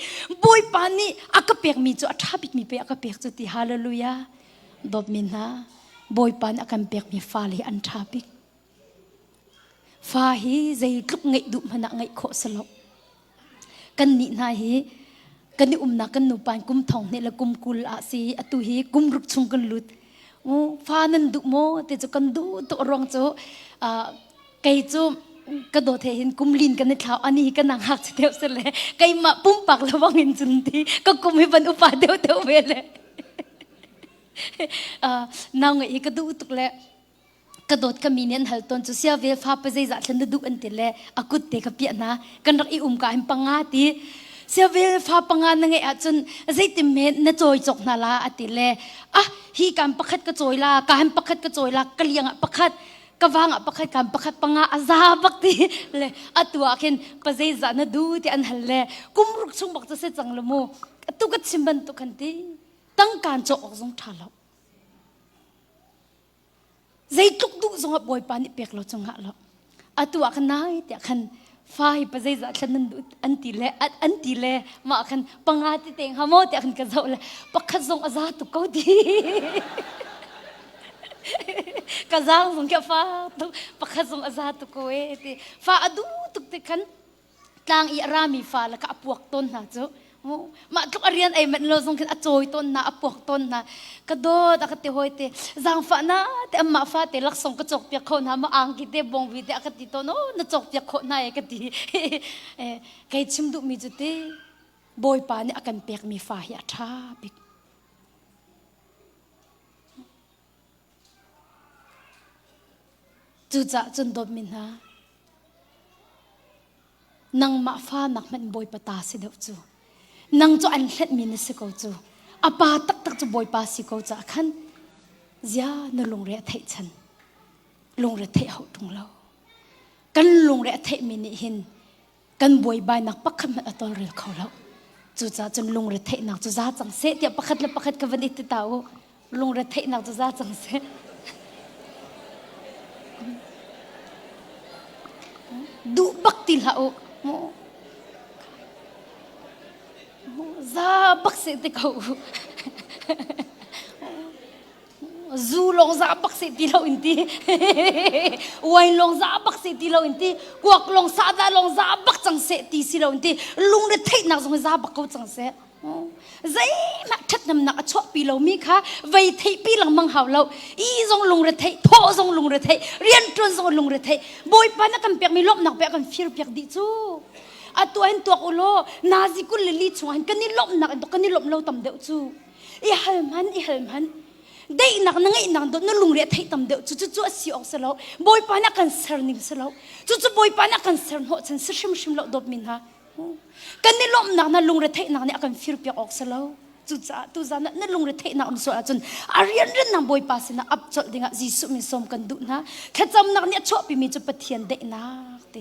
บอยปานี่อากาเปียกมีจุดอาทาบิกมีเปียอากาเปียกจุดที่ฮาเลลูยาดบมินนะบอยปานี่อากาเปียกมีฟ้าเลยอันทาบิกฟ้าฮีใจลุกไงดุมันไงโคสลบกันนี่นะฮี กันนี่นักกันหนูปานกุมทองเนี่ยละกุมกุลอาศีอตุฮีกุมรุกชงกันลุดฟ้านั้นดุโมแต่จะกันดูตัวรองโจไก่โจกระโดดเห็นกุมลินกันในเท้าอันนี้ก็นางหักเดียวเสร็จเลยไก่มาปุ่มปากระวังเห็นจุนทีก็กุมให้บรรอุปาเดียวเวเลยนางไอ้กระดูตุกเลยกระโดดก็มีเนี่ยหัลตอนจะเสียเวฟ้าไปใจจัดฉันดูอันติเลยอากุดเตะกับเปียนะกันรักอีกันปังงาตีเสียเวฟ้าปังงานนั่งไงอาจนใจติมเห็นน่าจอยจกนาลาอันติเลยฮีการประคัดกระจอยลาการประคัดกระจอยลากะเลียงประคัดกวางประคัดการประคัดปังงาอาซาบักตีเลยตัวเข็นไปใจจัดน่าดูที่อันหัลเลยกุมรุกชงบักจะเสียจังละโมตุกัดชิมบันตุกันตีตั้งการจกออกสงทาแล้วใจตุกดุสงบบ่อยปานิเปียกเราจงหะแล้วตัวขันนายแต่ขันฟ้าให้ไปใจจัดฉันนั้นอันตีเล่มาขันปังงาติเต็งฮามอแต่ขันกระเจ้าเลยปักขัดทรงอาซาตุกเขาดีกระเจ้าทรงแค่ฟ้าตุปักขัดทรงอาซาตุกเขาตีฟ้าอดูตุกติขันต่างอีรามีฟ้าแล้วก็ปวกต้นนะจ๊มาทุกเรียนไอ้มันเราส่งขึ้นอจอยต้นนะปวกต้นนะกระโดดกระติหอยเตะจางฟ้านะแต่มาฟ้าเตะลักส่งกระจกเปียกคนนะมาอ่างกิเตบงวิเตะกระติโตโน่น่ะจกเปียกคนนายกระติใครชิมดูมีจุดเตะบอยปาเนี่ยกันเปียกมีฟ้าอย่าท้าปิกจุจ่าจนดมมินฮะนังมาฟ้านักมันบอยปตาสิเดวจูนังจะอันเล็ดมีนสิกจูอาปาตักจะบอยปาสิกจ้าขันยานลงเรียเทฉันลงเรียเทเขาตรงเรากันลงเรียเทมินิหินกันบอยใบนักปักขันมันอัตโนเรียเขาแล้วจูจ้าจนลงเรียเทนักจูจ้าจังเสียเดียปักขัดและปักขัดกันวันนี้ติดตาวลงเรียเทนักจูจ้าจังเสียดูบักติลาโอซาบักเสติเขาจูลงซาบักเสติเราอินทีวัยลงซาบักเสติเราอินทีกวกลงซาดาลงซาบักจังเสติสิเราอินทีลุงเรทัยนักจงซาบักเขาจังเสใจมาทัดน้ำหนักชอบปีเรามีค่ะวัยทัยปีหลังมังหาวเราอีจงลุงเรทัยท่อจงลุงเรทัยเรียนจนจงลุงเรทัยบอยปานักกันเปียกมีลบนักเปียกกันฟิลเปียกดิจูตัวเห็นตัวอุโลนาซิกุลลิชวนกันนี่ลบนักตัวกันนี่ลบเราต่ำเดียวจูอีฮัลมันได้นักนั่งไอ้นักโดนนั่งลุงเรียไทยต่ำเดียวจู่สิออกเสลาบอยปานักกันเซอร์นิงเสลาจู่บอยปานักกันเซอร์หัวฉันชิมเราดบมินฮะกันนี่ลบนักนั่งลุงเรียไทยนักเนี่ยกันฟิลเปียออกเสลาจู่จ้านั่งลุงเรียไทยนักมันสวยจนอารียนเรื่องนักบอยปาสินะอับจดดิ่งจีสุมิสมกันดูนะแค่จำนักเนี่ยชอบปีมีจุดปะเทียนเด็กนักเต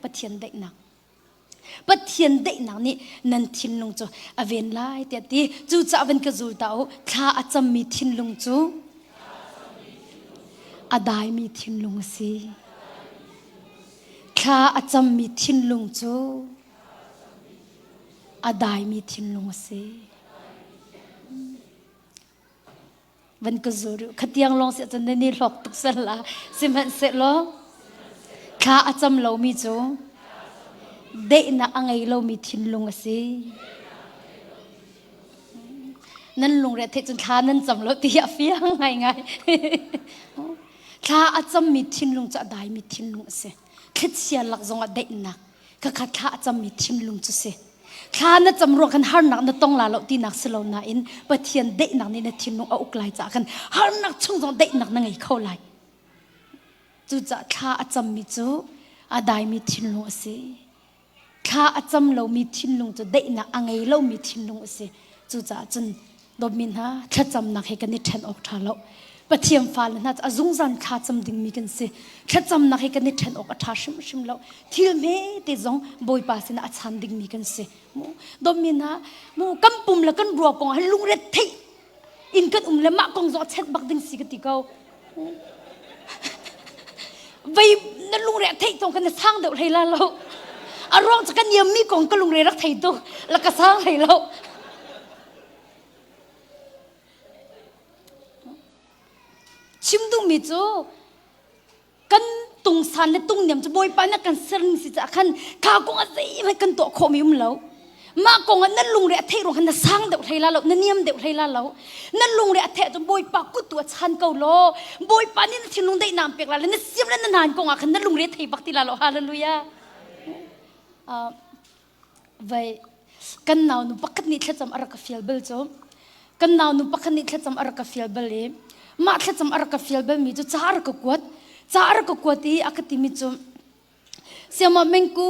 ปะเทียนเด็กนักปัจเจียนเด็กนักนี่นันทินลงจูอเวนไล่แต่ที่จูจะอเวนกระจูดาวข้าอาจจะมีทินลงจูอาได้มีทินลงสิข้าอาจจะมีทินลงจูอาได้มีทินลงสิวันกระจูรุขัดยังลงเสียจนนี่หลอกตุกสละสิมันเสร็จแล้วข้าอาจจะเรามีจูเด็กนักอังไงเรามีทินลงสินั่นลงเรียเทจนข้านั่นจำเราตียเฟียงไงข้าอาจจะมีทินลงจะได้มีทินลงสิคิดเสียหลักจงเด็กนักข้าอาจจะมีทินลงจะสิข้านั่นจำรวมกันฮาร์นักนั่นต้องลาเราตีนักสลาวนาอินปะเทียนเด็กนักนี่นั่นทินลงเอาอุกไลจากกันฮาร์นักช่วงจงเด็กนักนั่งไงเข้าไลจู่จะข้าอาจจะมีจู่อาได้มีทินลงสิข้าอาจำเรามีทินลงจะได้นะอังไงเรามีทินลงสิจู่จ้าจนดมินฮะถ้าจำนักให้กันนี่แทนออกท่าเราปะเทียมฟ้าแล้วนะจะจุงจันข้าจำดิ่งมีกันสิถ้าจำนักให้กันนี่แทนออกท่าชิมเราที่เมื่อที่จงบอยปาสินะชันดิ่งมีกันสิดมินฮะมูกำปุ่มแล้วกันรัวปองให้ลุงเร็ดที่อินกันแล้วมากงจอดเช็ดบักดิ่งสิกันติเกาไปนั่นลุงเร็ดที่ตรงกันในทางเดียวให้เราอารมณ์จะกันเยี่ยมมีกองกลุงเรรักไทยตัวแล้วก็สร้างให้เราชิมดูมิจูกันตุงสันและตุงเนียมจะบอยไปนักกันเสริงสิจะขันข้าวกงอะไรไม่กันตัวโคมิมเรา มากงนั่นลุงเรียเทรองนั่นสร้างเด็กไทยละเรานั่นเนียมเด็กไทยละเรานั่นลุงเรียเทจนบอยปากกุตัวชันเกาโลบอยปานี่ที่ลุงได้นำเปียกละนั่นเสียมนั่นนานกงอ่ะนั่นลุงเรียเทปักติละเราฮาเลลูยาไว้กันนาวนุปักนิดแค่จำอรักฟิลเบลโจกันนาวนุปักนิดแค่จำอรักฟิลเบลเลยมาแค่จำอรักฟิลเบลมีจูจ้ารักกวดที่อักติมิจูเสียมาเมงกู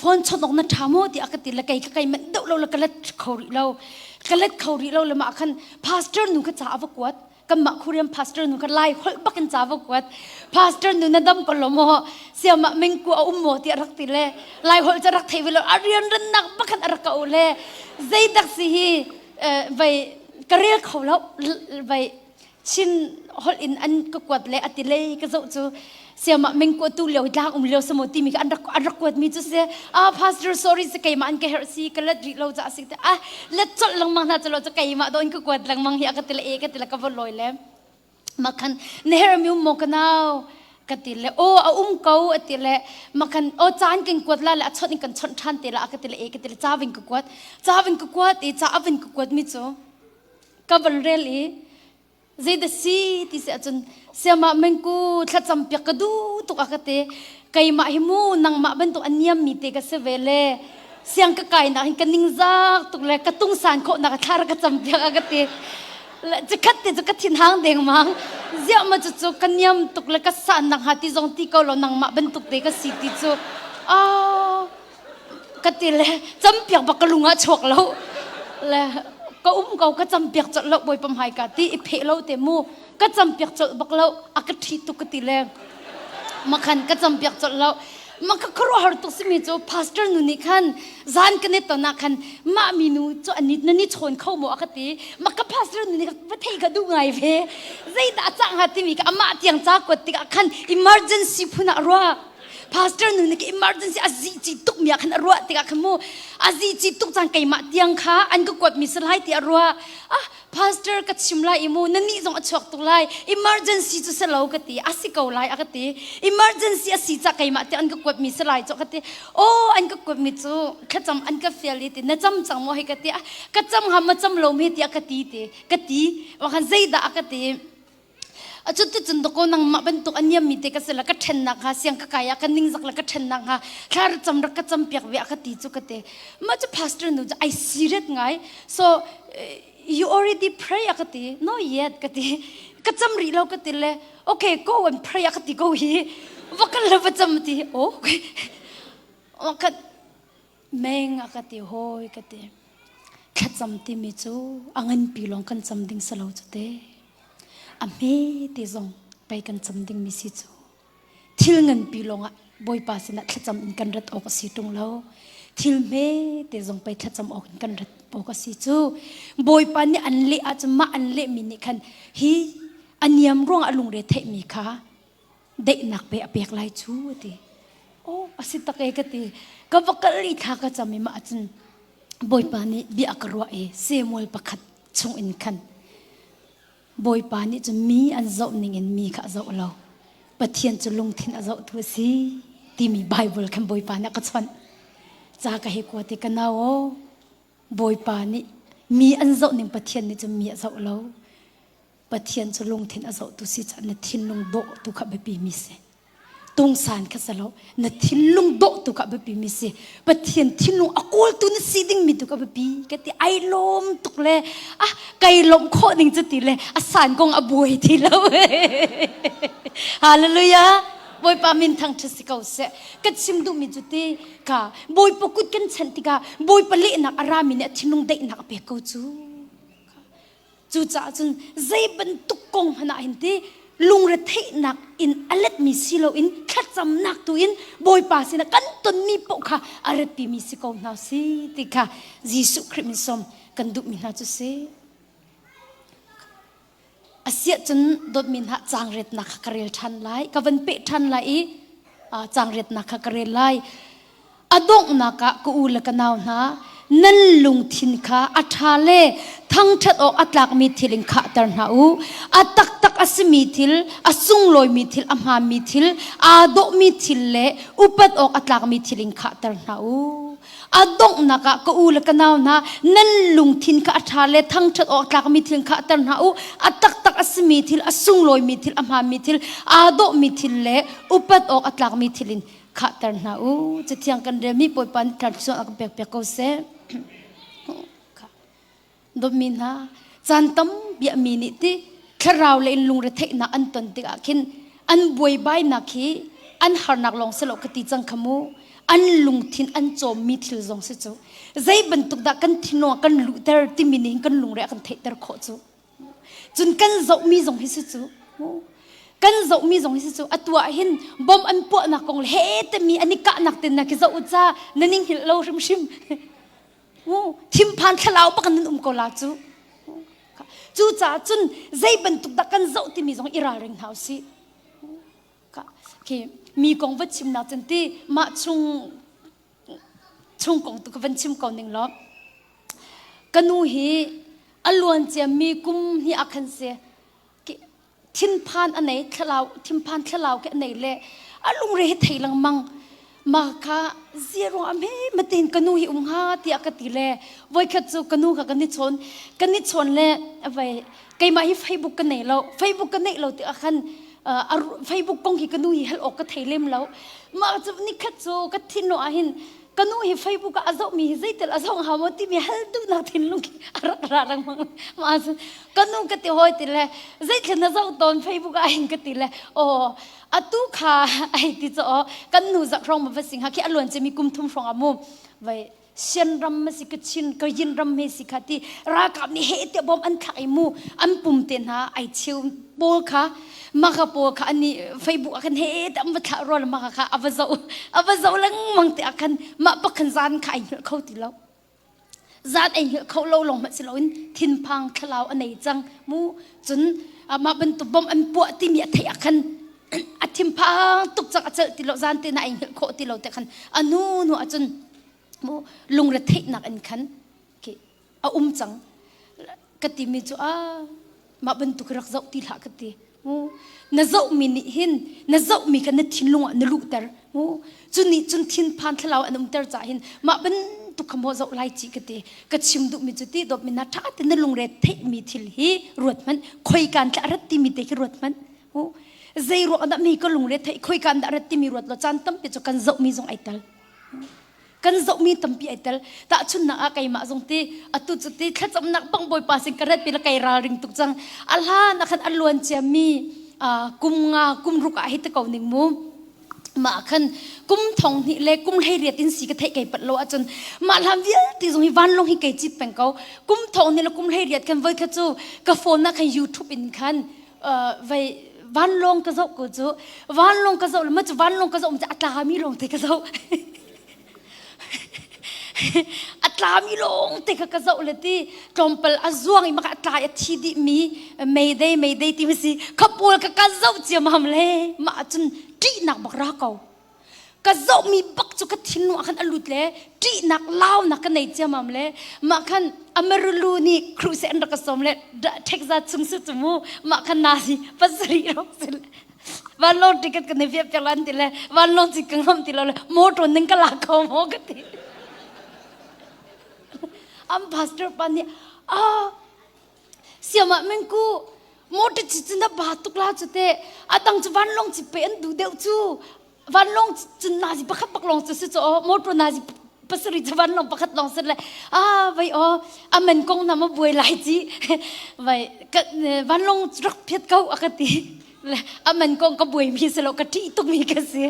ฟอนชดอกนัดทามที่อักติละไก่มันเดาเราละกันเล็ดเขาริเราเลยมาคันพาสเตอร์หนูก็จ้าอวกวดกันมาคุเรียมพาสเตอร์หนูก็ไล่คนบักกันจ้าอวกวดพาสเตอร์หนูนั่นดำก็ลมเสียมาเมงกูเอาหมอที่รักติเลยไล่คนจะรักเทวิลอาเรียนรันนักบักกันรักเอาเลยใจดักสิไปกระเรียกเขาแล้วไปชินฮอลอินอันก็กวดเลยอติเลยก็จะจูเสียมาเมงกวดตู้เหลียวดากเหลียวสมุติมีกันอันรักกวดมีจูเสียพาสเตอร์ sorry จะไก่มาอันแกเฮอร์ซีก็เล็ดเราจะสิแต่เล็ดจดลังมังน่าจะเราจะไก่มาโดนก็กวดลังมังเฮียก็ติละก็ติละก็บอลลอยแล้วมาคันเนเฮอร์มิวโมกันเอาก็ติละโอ้เอาเกาติละมาคันโอ้จานกินกวดละชดนี่กันชดทันติละก็ติละก็ติละจ้าวินก็กวดจ้าวินก็กวดมีจูก็บอลเรลี่ใจเดซีที่เสียจนเสียมาเมงกูทัดจำเปียกดูตุกอากาเตะไก่มาหิมูนังมาเป็นตัวอันยามมีเตกเสเวเลเสียงกะไก่นักกันนิ่งซักตุกเลยกระตุ้งสานโคนักทารกจำเปียกอากาเตะจะคัดเตจะคัดทิ้งหางเด้งมังเสียมาจุกันยามตุกเลยกสานนักหาที่จงที่เกาลนังมาเป็นตุกเตกสิติจูกะเตเลยจำเปียกบักกะลุงอ่ะชกแล้วเลยก็เขาก็จำเปียกจดเราบ่อยประมาณกันที่เพลเราเตมูก็จำเปียกจดบักเราอากาศที่ตุกติแรงมาคันก็จำเปียกจดเรามาก็ครัวหาตุสิมีโจพาสเตอร์นุนี่คันจานกันเนี่ยตอนนักคันมามีนูโจอันนี้นั่นนี่ชนเข้าหมออากาศที่มาก็พาสเตอร์นุนี่ประเทศก็ดูไงเพใจด่าจังหัดที่มีก็อามาเตียงจากกดติกคัน emergency พูน่ะรัวพาสเตอร์นุนี่ก็ emergency อาจีจีตุกมีคันรัวติกคันโมอาจีจีตุกจังไก่มาเตียงขาอันก็กดมีสไลด์ที่รัวพาสเตอร์ก็ชิมไล่อิมูนั่นนี่จงอัดชกตุไล่ emergency จุดเสลากติอาศิกเอาไล่อากติ emergency อาศิจักไก่มาเตียงอันก็กดมีสไลด์จกติโอ้อันก็กดมีจูขจำอันก็เฟลิติน่าจำจังโมให้กติขจำหามาจำลมให้ติอากติติกติว่าคันใจด่าอากติจุดที่จุดตะโกนังมาเป็นตัวอันยามีเตก็เสร็จแล้วก็เทนนักฮะเสียงกะกายกันนิ่งสักแล้วก็เทนนักฮะถ้าจำรักก็จำเปียกเวียกติจุกเตมาจะพาสเตอร์นูจะไอซีเรียสไง so you already pray กติ no yet กติก็จำรีเรากติเลย okay go and pray กติ go ฮีว่ากันเลยว่าจำติโอ้ว่ากันแมงกติโหยกติแค่จำติมิจูอังเงินปีลองกันจำดิ่งสลาวจุดเตอเมติจงไปกันจำดิ่งมิสิจูทิลเงินปีลงอ่ะบอยปาสินะทัดจำกันรัดออกสิตรงแล้วทิลเมติจงไปทัดจำออกกันรัดออกสิจูบอยปานี่อันเละอาจจะมาอันเละมินิคันฮีอันยำร่วงอลุงเรเทมีค่ะเด็กหนักไปอเปียกลายจูติโอ้อสิตะเกกติก็วักกะลีท่าก็จำไม่มาจนบอยปานี่บิอักรัวเซมวลประคัดชงอินคันบอยปานี่จะมีอันเจ้าหนึ่งมีข้าเจ้าเราปะเทียนจะลงทิ้งอันเจ้าตัวสิที่มีไบเบิลคำบอยปานี่ก็ชนจากให้กว่าที่กันเอาบอยปานี่มีอันเจ้าหนึ่งปะเทียนนี่จะมีอันเจ้าเราปะเทียนจะลงทิ้งอันเจ้าตัวสิจะนัดทิ้งลงโดตุขับไปปีมิเสตรงสารข้าสลาวนัดทิ้งลงโดตุขับไปปีมิเสปะเทียนทิ้งลงอกูลตัวนี้สิดิ่งมีตุขับไปปีก็ที่ไอลมตุกเลยไก่ลมโคดิ่งจะตีเลยสารกงอบวยทีแล้วฮาเลลูยาบอยปามินทางทัศกาเสกัดซิมดูมิจุติกาบอยปกุดกันฉันติกาบอยปลีนักอารามิเนี่ยทิ้งลงเด็กนักเปียกจูจูจ่าจนใจบรรทุกกงขนาดนี้ลุงระเทนักอินอเล็ดมีสิโลอินขัดจำนักตัวอินบอยปาสินะกันตนมีปกค่ะอเล็ดปีมีสิโกนาสิติค่ะยิสุคริสต์มิสมกันดุมินาจุเสอาเซียจนดดมินหะจางเร็ดนักกระเรลทันไลกับวันเปทันไลจางเร็ดนักกระเรลไลอดงนักกูอุลกันเอานะนั่นลุงทินค่ะอัฐาเล ทั้งชัดออกอัตลักมีทิลิงขะตรนาอูอัตักตักอสมีทิลอสุงลอยมีทิลอมหามีทิลอาดกมีทิลเละอุปัดออกอัตลักมีทิลิงขะตรนาอูอาดงนักก็อูลกันเอานะนั่นลุงทินขะชาเลทั้งชัดออกอัตลักมีทิลิงขะตรนาอูอัตักตักอสมีทิลอสุงลอยมีทิลอมหามีทิลอาดกมีทิลเละอุปัดออกอัตลักมีทิลิงขะตรนาอูจะเที่ยงกันเดมีปอยปันทรานส์อักเปกเปกเขาเสดมินาจันตั้มเบียมีนิติคราวเลนลุงระเทนักอันตันติกาคินอันบวยใบนักฮีอันหานักลองสลบกติจังขมูอันลุงทินอันโจมมีทิลจงสิจูใจบรรทุกดักกันทินวกันลุเตอร์ติมินิกันลุงเรกันเทเตอร์โคจูจนกันจะมีจงฮิสิจูกันจะมีจงฮิสิจูอัตัวหินบอมอันปวดนักกงเฮตมีอันนี้กะนักเต็นนักจะอุจานั่นนิ่งหิลโลชิมชิมทิมพันขลาวปกันนุ่มกลาจูจูจ่าจุนใจบรรทุกดักกันเจ้าที่มีสองอิราเริงเท้าสิมีกองวัดชิมนักจันทีมาชุงกองตุกวันชิมกองหนึ่งล้อกันนูฮีอลวนเจียมีกุมฮีอาคันเสียทิมพันอันไหนขลาวทิมพันขลาวแค่ไหนเละอลุงเรทไทยลังมังมาค่ะเสียรงอเมมาเต็นกันนูฮิฮาที่อากติเล่ไว้ขัดจูกันนูค่ะกันนิชนเล่ไว้ไกมาฮิเฟซบุ๊กกันไหนเราเฟซบุ๊กกันไหนเราที่อาคันเฟซบุ๊กกองฮิกันนูฮิฮัลออกก็ไทยเล่มแล้วมาจะนี่ขัดจูก็ทินโนอาหินกันนูฮิเฟซบุ๊กก็อาจจะมีใจแต่อาจจะหาว่าที่มีฮัลดูนักทินลุงอะไรมั่งมากันนูก็ติหอยติเล่ใจแค่น่าจะตอนเฟซบุ๊กอาหินก็ติเล่โอ้อาตุขาไอ้ที่จะกันนูจักรองมาเป็นสิ่งหาที่อรวนจะมีกุมทุ่มฟองอามุไว้เชียนรำมาสิกชินก็ยินรำเมสิกาที่รักกับนี่เฮติบอมอันขายมูอันปุ่มเต็นหาไอชิวโบค่ะมาค่ะโบค่ะอันนี้เฟซบุ๊กอันเฮติอันมาถ่ายรอลมาค่ะอวาเลังมังเตะกันมาปักขันจานขายเขาติแล้วจานไอเขาเล่าลงมาสิเราอินทินพังขลาวอันไหนจังมูจนมาเป็นตุบอมอันปวดที่มีเทะกันอาทิมพังตุกจักอาจจะติโลจานเตน่าอิงโคติโลเตคันอันนู้อาจจะมูลุงระเทนักอันคันเอาจังกติมีจูมาบรรทุกรักเจ้าตีหลักกติมูน่าเจ้ามีนิหินน่าเจ้ามีกันนึกทินลุงนึกลุกเตอร์มูจุนี่จุนทินพันทลาวอันเตอร์จ่าหินมาบรรทุกขโมยเจ้าไล่จีกติกชิมดุมีจุดที่ดอกมีนาท่าแต่นั่นลุงระเทมีทิลฮีรวดมันคุยกันจะรัตติมีเตะรวดมันมูใจรัวอันนั้นมีก็ลุงเรทคุยกันอันนั้นที่มีรวดเราจันตั้มไปจุกันเจ้ามีทรงไอเตลกันเจ้ามีตั้มปีไอเตลแต่ชุนนักไก่มาทรงที่อัตุจุดที่ข้าจำนักบังบอยปาสิงกระเรปีละไก่ราริงตุกจังอัลฮานักขันอัลลวนเจมีกุมรุกอาฮิตะเก่าหนึ่งมุมมาขันกุมทองนี่เล็กกุมให้เรียดินสีกระเทยไก่ปัดโลอาจนมาทำเยอะที่ตรงที่วันลงให้ไก่จิบเป็นเขากุมทองนี่แล้วกุมให้เรียดกันไว้ข้าจูกระโฟนนักให้ยูทูบอินขันไว้วันลงกระโจกจูวันลงกระโจแล้วมันจะวันลงกระโจมันจะอัตลามีลงเตะกระโจอัตลามีลงเตะกระโจเลยที่กลมเปลอาจวงอีมันอัตลาที่ดีมีไม่ได้ที่มันสิขบวนกับกระโจเจียมเลยมาจนดีหนักบักรักเขากระโจมีบักจุกทิ้งหนูขันอลุดเลยดีหนักเล่าหนักกันในเจียมเลยมาขันอเมริลูนี่ครูเซนรักสมเลยเท็กซัสซุงสุดมูมาขันนาซีปัสรีรอกสิวันลงติดกันในเวียบจังหวัดที่เลยวันลงจิกังหำที่เราเลยโมตรนึงก็ลากเขาโมกันที่อัมพาสเตอร์ปันนี่เสียมาเมงกูโมตรจิตน่ะบาตุกลาจุดเตะตั้งจะวันลงจิเป็นดูเดียวจูวันลงจุนาซีประคับปักลงจุดสุดโอโมตรนาซีภาษาริจวันลงประคับลงสุดเลยไปเมนกงนำมาบวยไหลจีไปวันลงรักเพียรเก่าอากติเลยมันกงกบวยมีสโลกที่ตุมีกันเสีย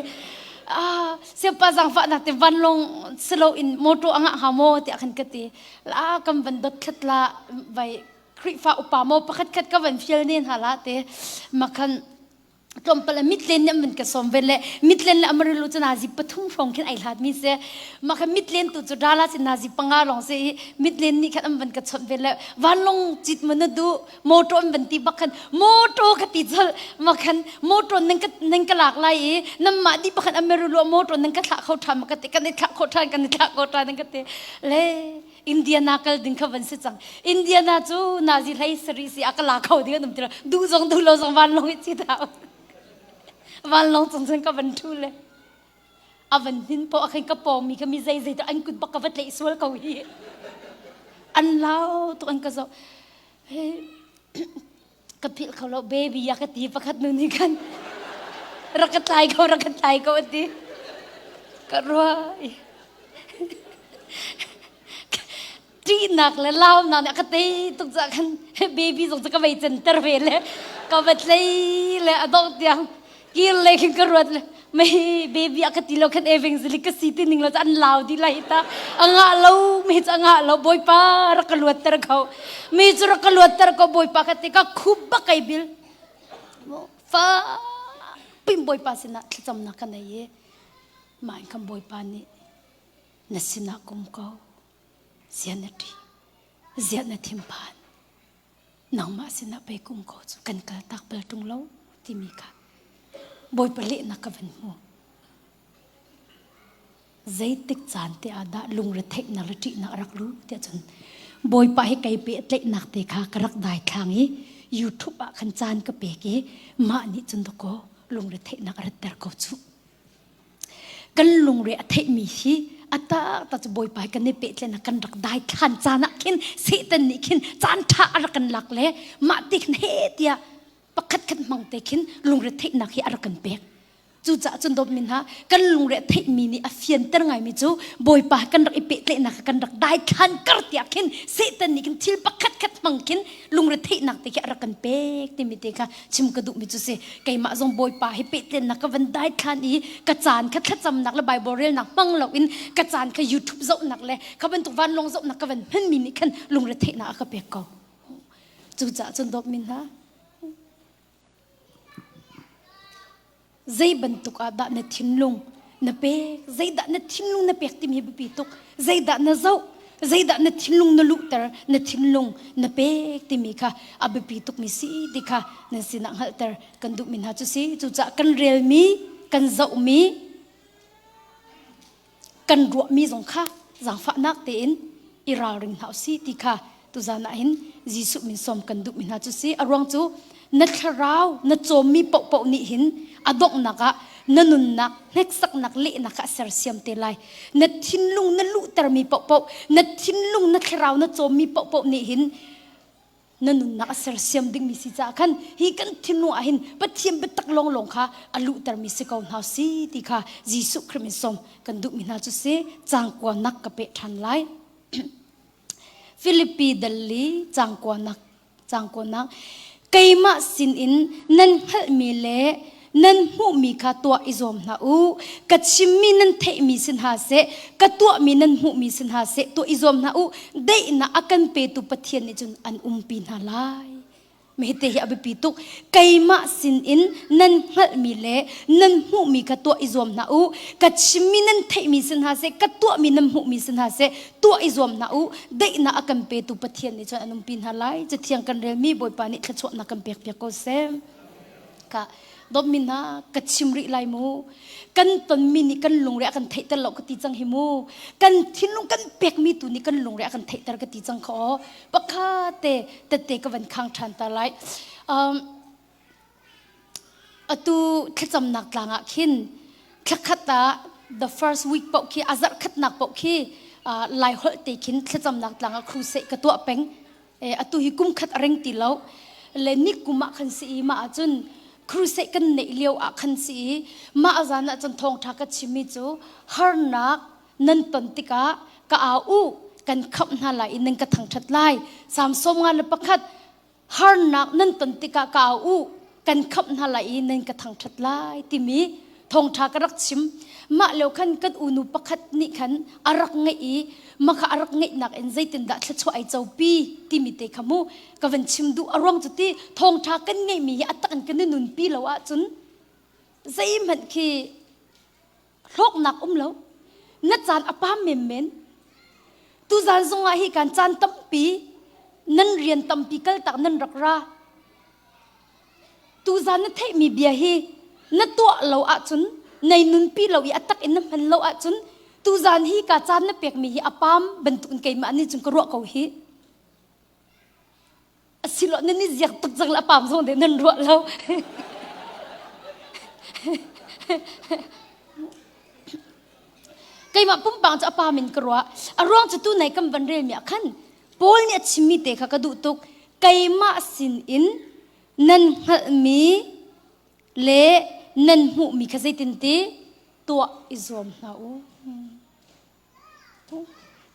เสียภาษาฝรั่งแต่วันลงสโลอินโมโตอ่างหาโมที่อาคันกติแล้วกำวันดดขัดละไปคริฟ้าอุปาโมประคัดก็วันเฟียลนี่ฮะละแต่มาคันกลมเปล่ามิดเลนเนี่ยมันก็สมเป็นเลยมิดเลนแล้วอเมริลูจะนาซีปฐุมฟงขึ้นไอหลาดมีเสียมาคันมิดเลนตุจุดาลาสินาซีปังอาลองเสียมิดเลนนี่คันมันก็สมเป็นเลยวันลงจิตมันดูโมโตมันตีบักคันโมโตกติดจลมาคันโมโตนึงก็หลากหลายน้ำมาดีบักคันอเมริลูโมโตนึงก็ถาเขาทำกันติกันติถาเขาทานกันติถาเขาทานกันติเลย อินเดียนาเกลดิ้งขวันสิจังอินเดียนาจูนาจิไลสรีสิอักลาเขาเดียวนุ่มทีละดูจงดูโลจงวันลงอิจิตาวันลงจงจงกับวันทุเลยอาวันหินพออักขันกระปองมีก็มีใจแต่อันกุดบักกับวัดเลยสวลเขาฮีอันเล่าตัวอันก็จะเฮ้กับพี่เขาเราเบบี้อยากตีประคัดนู่นนี่กันรักกันตายเขาอันนี้ก็รวยจีนักเลยเล่าหน่อยก็ตีตุกจากกันเบบี้ส่งจะก็ไปเจนเตอร์เวลเลยก็ไปเลยอดอกเดียงกินเลยกินกระรวดเลยไม่เบบี้ก็ตีเราคันเอวิงสิลิกสิติหนึ่งเราจะอันเล่าดีเลยตาอ่างเราไม่จะอ่างเราบอยป้ารักกระรวดเตอร์เขาไม่จะรักกระรวดเตอร์เขาบอยป้าก็ตีก็คุบบักไอบิลฟ้าปิ่มบอยป้าสินะจำนักกันได้ยังหมายคำบอยป้านี่นัสินะกุมเขาเสียนาทีเสียนาทีผ่านน้องมาสินะไปกุมเขาจุกันกระตักเปลือกตรงเล้าที่มีค่ะบอยเปลี่ยนนักกันหัวใจติดจานเตอาดาลุงระเทคนักระจินักรักรู้เดี๋ยวจนบอยไปให้ไกลเปะเตะนักเตะขากระรักได้ทางนี้ยูทูบอะขันจานก็เปะกี้มานี่จนตะโกลุงระเทคนักระเตะเขาจุกันลุงเระเทคมีที่อัตตาจะบอยไปกันในเปะเลยนะกันรักได้ขันจานักขินเสียตันนี่ขินจานท่ารักกันหลักเลยมาติกเฮตียประคัดขันมังเตขินลุงเรเทนักฮิอารักกันเปกจู่จะจนดบมินฮะกันลุงเรเทมีนี่อฟิยนเตอร์ไงมิจูบอยไปกันรักเปะเลยนะกันรักได้ขันกระตียขินเสียตันนี่ขินทิลประคัดขัดมังขินลุงเรเทนักเตฮิอารักกันเปกที่มิเตค่ะชิมกระดูกมิจูเสไก่มาจงบอยไปให้เปะเลยนักกันได้ขันอีกระจานขัดจำนักละใบบริเวณนักมังเหล่าอินกระจานขยูทูบเจ้านักเลยเขาเป็นตุวันลงเจ้านักกันเพิ่นมินิขันลุงเรเทนักก็เปกเขาจู่จะจนดบมินฮะใจบรรทุกอาดานทิ้งลงนเปกใจดานทิ้งลงนเปกที่มีบุปิตุกใจดานเจ้าใจดานทิ้งลงนลุตร์นทิ้งลงนเปกที่มีค่ะอาบุปิตุกมีสีดีค่ะนสินังฮัลเตอร์กันดุมินหาจุสีจุจะกันเรียลมีกันเจ้ามีกันรัวมีสงค่ะจังฟ้านักเต็นอิราริงหาสีดีค่ะตุจานาหินยิสุมินสมกันดุมินหาจุสีอรวงจูนัทราวนัทโจมีปปนิหินอดอกนักะนันุนนักเล็กสักนักเละนักเสียเสียมเตลัยนัททิ้งลุงนัลุตระมีปปนัททิ้งลุงนัทราวนัทโจมีปปนิหินนันุนนักเสียเสียมดึงมีสิจากันฮีกันทิ้งลุงอาหินปัดเทียมปัดตักลงค่ะอลุตระมีสิกาวนาสีติค่ะยิสุคริมิสมกันดุมินาจุเสจางกว่านักกะเปทันไลฟิลิปปีดัลลีจางกว่านักไกมาสินอินนันฮัลมีเล่นันหูมีข้าตัวอิจอมนาอูกัดชิมมีนันเทมีสินหาเสกัดตัวมีนันหูมีสินหาเสตัวอิจอมนาอูได้น่าอากันเปตุปะเทียนนี่จนอันปีนาลายไม่เตะอภิปิตุกไกมาสินอินนันฮัลมีเล่นันหูมีข้าตัวอิจอมนาอูกัดชิมมีนันเทมีสินหาเสกัดตัวมีนันหูมีสินหาเสตัวอิจอมนาอูได้น่าอากันเปตุปะเทียนนี่จนอันปีนาลายจะเทียงกันเรียมีบอยปานิขจรนักกันเปียกก็เซมกะดอมินากัดชิมริไลมูกันตนมินิกันลงเรียกันเทตลกกติจังหิมูกันทิ้งลงกันเปียกมีตุนี่กันลงเรียกันเทตลกติจังขอปะคาเตกันวันค้างทันตาไลตูขจำนักลางขินขัดตา the first week ปกขี้อาจัดขัดนักปกขี้ไลฮอลตีขินขจำนักลางครูเสกตัวเป็งตูหิกุมขัดเร่งตีเล้าเลนิกุมะขันสีมาจุนครูเสกันเนเลียวอักขันสีมาอาจารย์จันทองทักชิมิจูฮาร์นักนันตันติกากะอาอูกันขับนาลายนันกระถังชัดไลสามสมงานละประคัดฮาร์นักนันตันติกากะอาอูกันขับนาลายนันกระถังชัดไลติมีทองทักรักชิมมาเลียวขันกันอูนุประคัดนี่ขันอารักไงมาข้ารักเงยนักเอ็นใจตินดัดช่วยเจ้าปีที่มีเตะขมูกวันชิมดูอารมณ์จุดที่ทองทักกันไงมีอัตตันกันนุนปีแล้วอ่ะจุนใจมันคือโลกหนักแล้วนัดจานอป้าเมมเมนตูจานทรงอาหิการจานตั้มปีนั่นเรียนตั้มปีกัลตักนั่นรักราตูจานนั่นเทมีเบียฮีนัดตัวเราอ่ะจุนในนุนปีเราอีอัตตักเอ็นน้ำมันเราอ่ะจุนตุ tu zan hi ka chan na pek mi hi apam bentun kai ma ni chung kro ko hi asilo ni ziak tuk jang la apam zong de nan ro lo kai ma pum pang cha apam min kro arong chu tu nai kam ban re mi khan pol ni chimi te kha ka du tuk kai ma sin in nan mi le nan hu mi kha zai tin te to izom na u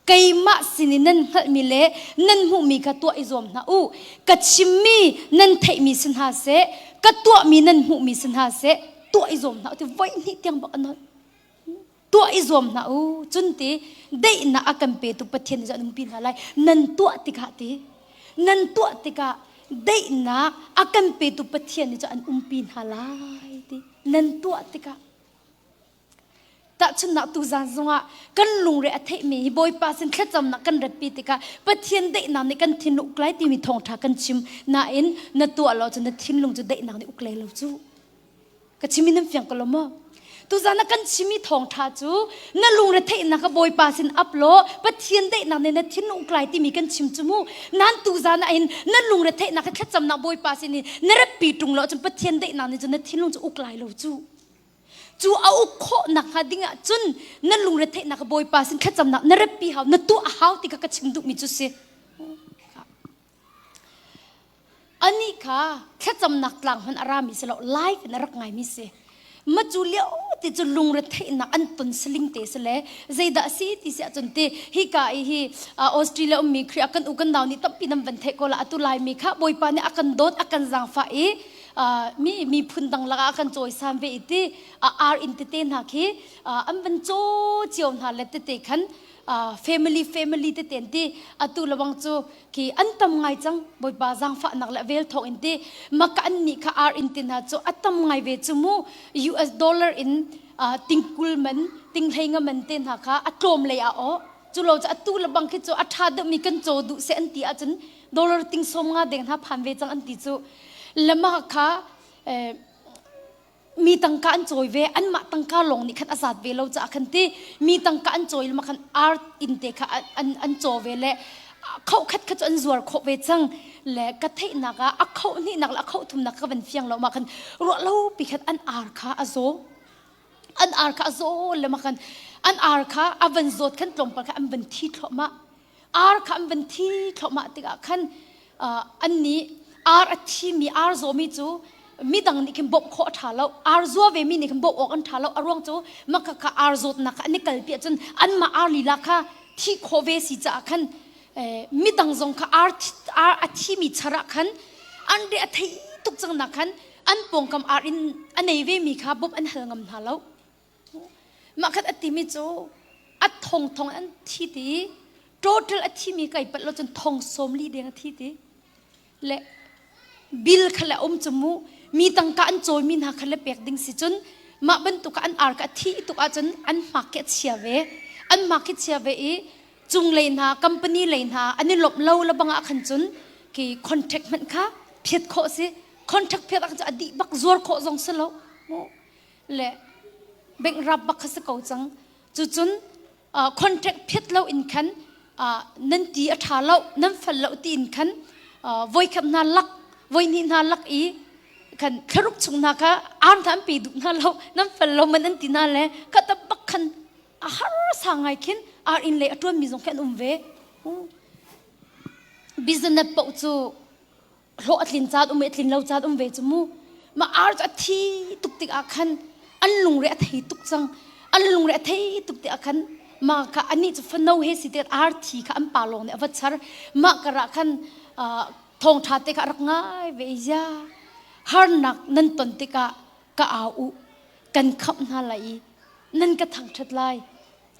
cây mạ xin nên hận mi lệ nên hụ mi cả tuổi izom na u cả chim mi nên thấy mi xin ha sẽ cả tuổi mi nên hụ mi xin ha sẽ tuổi izom na thì vậy ni tiếng bạc anh tuổi izom na u chun ti đây na akan pe tu pathian ja nung pin halai nên tuổi ti ka ti nên tuổi ti ka đây na akan pe tu pathian ja an pin halai ti nên tuổi ti ka ta chun na tu zan zonga kan lung re athei mi boy pa sin khet cham na kan repi tika pathian de na ni kan thin uklai ti mi thong tha kan chim na in na tu alo chun na thin lung chu de na ni uklai lo chu ka chimi nam fyang ko lo mo tu zan na kan chimi thong tha chu na lung re thei na ka boy pa sin up lo pathian de na ni na thin uklai ti mi kan chim chu mu nan tu zan na in na lung re thei na ka khet cham na boy pa sin ni na repi tung lo chun pathian de na ni chun na thin lung chu uklai lo chu chú áo khó nặng hà đinh ạ chun nên lùng rệt thế nặng bồi pa xin khát chậm nặng nên rep pi hào nên tu hào thì các chim đụng mi chú xe anh ấy cả khát chậm nặng lăng hơn aram mi xe lo live nên rắc ngày mi xe mà chú liao thì chú lùng rệt thế nặng anh tuần sling thế xe lẽ dây đã xí thì sẽ chun thế hi cả hi Australia mi khria akan ukan down ni tapi nam van thế ko la atu lai mi kha bồi pa ne akan dot akan zang fa mi phun dang laga kan choi sam ve iti ar entertain ha khi am ban cho chiao na le te khan family te ten ti atu lawang chu ki an tam ngai chang boi ba jang fa nak la vel thok in ti maka an ni kha ar entertain ha chu atam ngai ve chu mu US dollar in tingkul man tinghenga man ten ha kha atlom le a o chu lo cha atu lawang khi chu atha de mi kan cho du se an ti a chun dollar ting som nga deng ha phan ve chang an ti chu lama kha mi tangka an choi ve an ma tangka long ni khat azat ve lo cha khan ti mi tangka an choi ma khan art in te kha an cho ve le khau khat khat an zuar kho ve chang le ka thei na ga a khau ni nak la khau thum nak ka van fiang lo ma khan ro lo pi khat an ar kha azo an ar kha azo le ma khan an ar kha avan zot khan tlom pa kha an van thi thlo ma ar kha an van thi thlo ma ti ga khan an ni ar athi mi ar zo mi chu mi dang ni kim bob kho tha lo ar zo ve mi ni kim bob ok an tha lo arong chu makha kha ar zot na kha ni kal pi chun an ma ar li la kha thi kho ve si cha khan mi dang zong kha ar athi mi chara khan an de athei tuk chang na khan an pong kam ar in anei ve mi kha bob an hal ngam tha lo ma khat ati mi chu at thong an thi ti total athi mi kai pat lo chun thong som li deng athi ti le bil khala chumu mi tangka an choi min ha khala pek ding si chun ma ban tu ka an ar ka thi tu ka chun an market sia ve e chung lein ha company lein ha ani lop lo la banga khan chun ki contact man kha phet kho si contact phet ak adi bak zor kho jong se lo le beng rap bak khas ko chang chu chun contact phet lo in khan nan ti a tha lo nan fal lo ti in khan voi kham na lak voi ni na lak i kan kharuk chung na ka am tham pi du na lo nam fal lo man an ti na le ka ta bak khan a har sa ngai khin ar in le atun mi jong khan ve business po chu ro atlin chat atlin lo chat ve chu mu ma ar cha thi tuk tik a khan an lung re thei tuk chang an lung re thei tuk ti a khan ma ka ani chu fa no he si te ar thi kha am pa long ne avat char ma ka ra khan thong tha te ka rak ngai ve ya har nak nan ton te ka au kan khap na lai nan ka thang that lai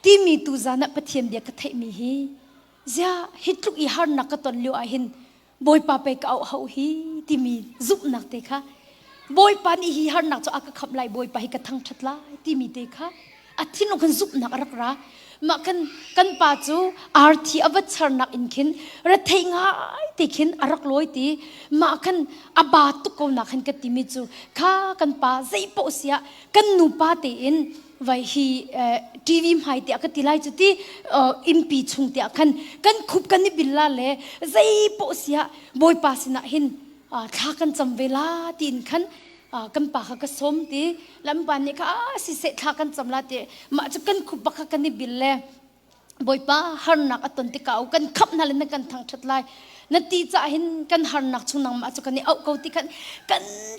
ti mi tu zana pathian dia ka thei mi hi ja hitluk i har nak ka ton liu a hin boy pa pe ka au hau hi ti mi zup nak te kha boy pa ni hi har nak cho aka khap lai boy pa hi ka thang that lai ti mi te kha athin no kan zup nak rak ra ma kan pa chu arthi avat char nak in khin ra thei ngai ti khin arak loi ti ma kan aba tu ko nak khan ka ti mi chu kha kan pa zai po sia kan nu pa te in ไว้ฮีทีวีหายเตียกันทีไรจุดที่อิมพีชงเตียกันคุบกันนี่บินลาเล่ใจโปเสียบอยปาสินะเห็นถ้ากันจำเวลาตีนกันปากกันสมตีลำบากนี่ก็สิเสถ้ากันจำลาตีมาจะกันคุบบักกันนี่บินเล่บอยปาหันนักอัตนติกากันขับนั่นเลยกันทางชัดไลนาทีจะเห็นกันหันนักชงนังมาจะกันนี่เอาเกาติกัน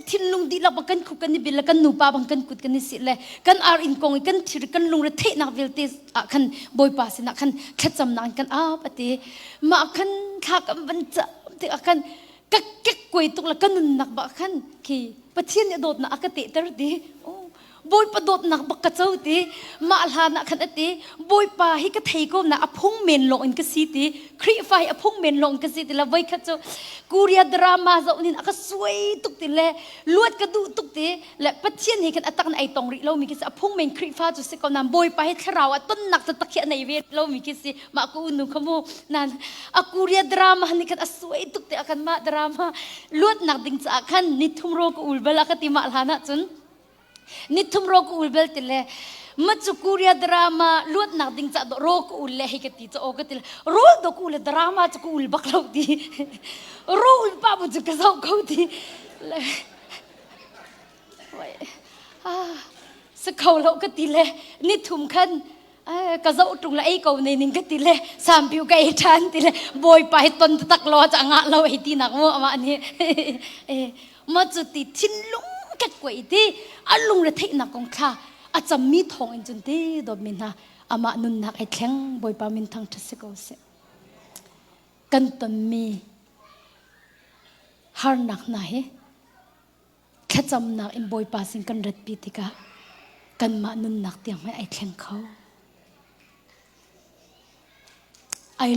ทิ้งลุงดีลับกันคุกันนี่บิลกันหนูป้าบังกันกุดกันนี่สิเลยกันอารินกงกันทิรกันลุงระเทนักวิลติกันบอยปาสินะกันแค่จำนานกันปฏิมากันทักมันจะติกันกักเก็กกุยตุกละกันนุนนักบักกันคีปะเทียนเนี่ยโดดนักกติตรดีบอยปะโดดนักบักกะเจ้าตีมาลานักขันตีบอยปาให้กะไทยก็นะอพงเมนลงอินกสีตีครีไฟอพงเมนลงกสีตีละไว้ขัดเจ้ากูเรียดรามาเจ้านี่นักสวยตุกตีเล่ลวดกระดูตุกตีและปะเทียนให้กันอัตตักไอตองริเรามีกิสอพงเมนครีไฟจุดสิกนำบอยปาให้ทราวต้นนักจะตะเคียนในเวทเรามีกิสิมากูนุขโมนั่นกูเรียดรามานี่กันสวยตุกตีอากันมาดรามาลวดนักดิ่งจะอากันนิทุมโรกูอุลเบลากติมาลานะจุนนิทุมโรกูอุลเบลติเลมัจจุกูเรียดรามาลวดนักดิ่งจะโรกูอุลเลให้กติจะโอกติเลโรดกูอุลดรามาจะกูอุลบักเราดีโรอุลป้าบุจุกเจ้าเขาดีเลยสักเขาเรากติเลนิทุมขันกระเจ้าตรงละไอ้เขาในนิ่งกติเลสามผิวกับไอ้ชันติเลบอยไปตนตักรอจะงะเราไอ้ที่นักมัวมาอันนี้มัจจุติทิ้นลุงกัดกวยที่อันลุงระเทนักกงข้าอาจจะมีทองอินจุนที่ดอกมินฮะอามานุนนักไอ้แข็งบอยปามินทางทัศกเอาเสกันตนมีฮาร์นักไหนแค่จำนักอินบอยปาสิงกันรัดปีติกากันมานุนนักเตียงไม่ไอ้แข็งเขาไอ้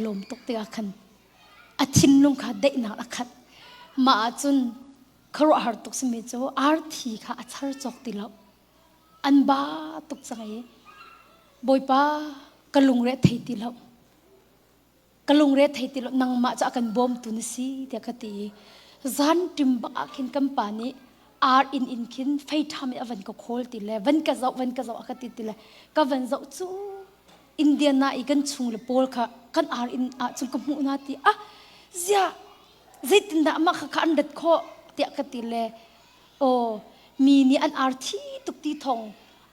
ลมตกเตียกันอาทินลุงข้าได้นักขัดมาจุนครหาตุกสมิจโจอาร์ทีข้าอัจฉริจกติลาอันบ้าตุกใจบอยป้ากะลุงเรทไทยติลากะลุงเรทไทยติลานังมาจะกันบอมตุนสีเดียกติจันติมบักขินกัมปานีอาร์อินขินไฟทำอวันก็โคลติเลวันก็จะอักติติเลก็วันจะจูอินเดียนาอีกันชุงเลโปลค่ะกันอาร์อินจุงกมุนาติเสียตินดามาข้าอันเด็ดข้อเตียกติเลโอมีนี่อันอาร์ทีตุกตีทอง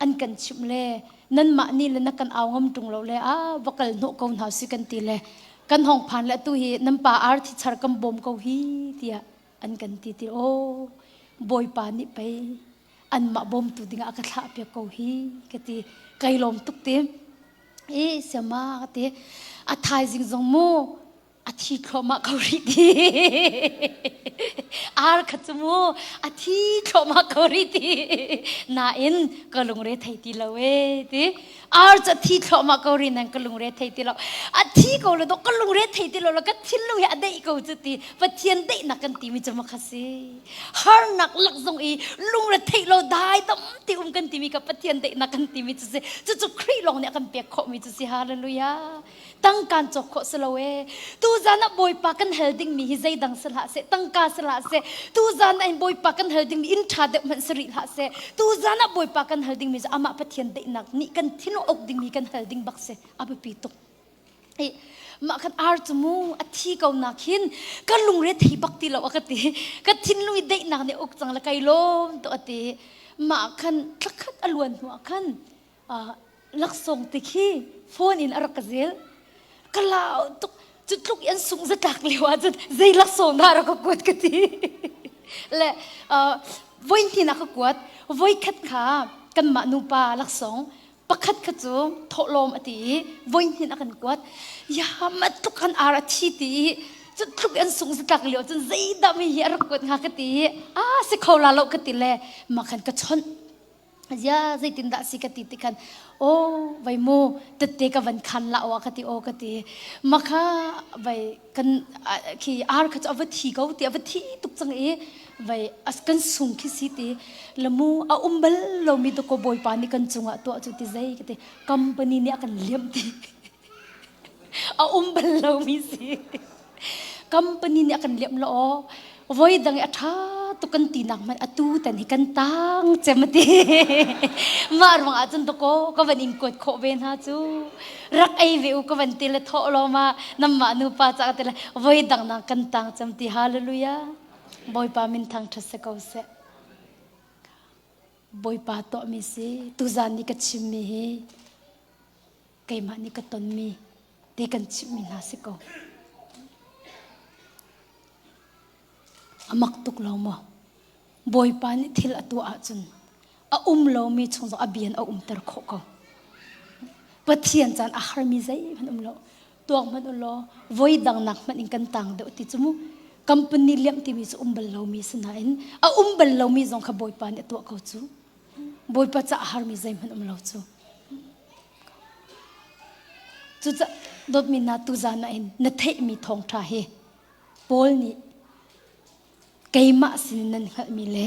อันกันชิมเลนั่นมานี่เลยนักกันเอางมตรงเราเลยบักลโนกาวหาสิกันตีเลกันห้องผ่านและตุฮีน้ำป่าอาร์ทีชาร์กัมบอมเขาฮีเตียอันกันตีโอบอยปานี่ไปอันมาบอมตุดิ้งอากาศเปียกเขาฮีกติไกลลมตุกตีเสียมากติอาทายจิงจงโมอาทิตย์เขามาเขารีดีอาร์ขัดจมูกอาทิตย์เขามาเขารีดีน่าอินก็ลงเรทไทยตีเราเว้ดิอาร์จะที่เขามาเขารีนั่นก็ลงเรทไทยตีเราอาทิตย์เขาเลยต้องก็ลงเรทไทยตีเราแล้วก็ทิ้งลุยอะไรอีกเขาจะตีปัจเจียนได้นักกันตีมิจะมาคัสฮาร์นักหลักทรงอีลงเรทไทยเราได้ต้องตีกันตีมิกับปัจเจียนได้นักกันตีมิจะเสจะครีลงเนี่ยกันเปียกเขามิจะเสฮาเลลูยาตั้งการจกขสลาเวตูจานะบอยปากันเฮลดิ้งมีฮิใจดังสละเสตั้งการสละเสตูจานะบอยปากันเฮลดิ้งมีอินทราเดมันสริละเสตูจานะบอยปากันเฮลดิ้งมีจะอามาปะเทียนเดนักนี่กันที่โนอกดิ้งมีกันเฮลดิ้งบักเสอาไปปีตุกมากันอาร์จมูอธิเกานักหินกันลุงเรทีบักตีเราอากติกันทิ้งลุยเดนักเนี่ยอกจังละไกลมตัวติมากันทักขัดอลวนหัวกันลักส่งติคีโฟนอินอารักเซลกล่าวตุกจุดลุกยันสูงจะตักเลยว่าจุดใจลักส่งได้เราก็กวดกันทีและวันที่นักกวดวันขัดขากันมานูปาลักส่งปักขัดขจูทอลมอติวันที่นักกันกวดยามาตุกันอาราชีตีจุดลุกยันสูงจะตักเลยว่าจุดใจดำมีเหี้ยรักกวดงากติสิเขาลาเรากติเลยมาขันกระชนยาใจตินดาสิกติกันโอ้ใบโมตัดเตกับวันคันละวะกติโอกติมาค่ะใบกันขี้อาร์ขจะเอาทีเขาตีเอาทีตุกจังใบอัสกันสูงขี้สิตีละมูเอาเบลเรามีตัวกบอยปานี่กันจุงอ่ะตัวจุดที่ใจกติคัมปานีเนี่ยกันเลี้ยมตีเอาเบลเรามีสิคัมปานีเนี่ยกันเลี้ยมละ voi dang atha tu kan ti nak man atu tan hi kan tang chemati mar wang achun to ko van in kot kho ben ha chu rak ai ve u ko van til tho lo ma nam ma nu pa cha tel voi dang na kan tang chamti hallelujah boy pa min thang thase ko se boy pa to mi se tu zan ni ka chim mi he kai ma ni ka ton mi ti kan chim mi na se ko amak tuk lo mo boy pa ni thil atu a chun a lo mi chung a bian a ter kho ko pathian chan a har mi zai man lo tuak man lo voi dang nak man in kan tang de ti chumu company lem ti mi chu bal lo mi sna in a bal lo mi zong kha boy pa ni tu ko chu boy pa cha har mi zai man lo chu chu cha dot mi na tu za na in na thei mi thong tha he pol ni keima sin nan khal mi le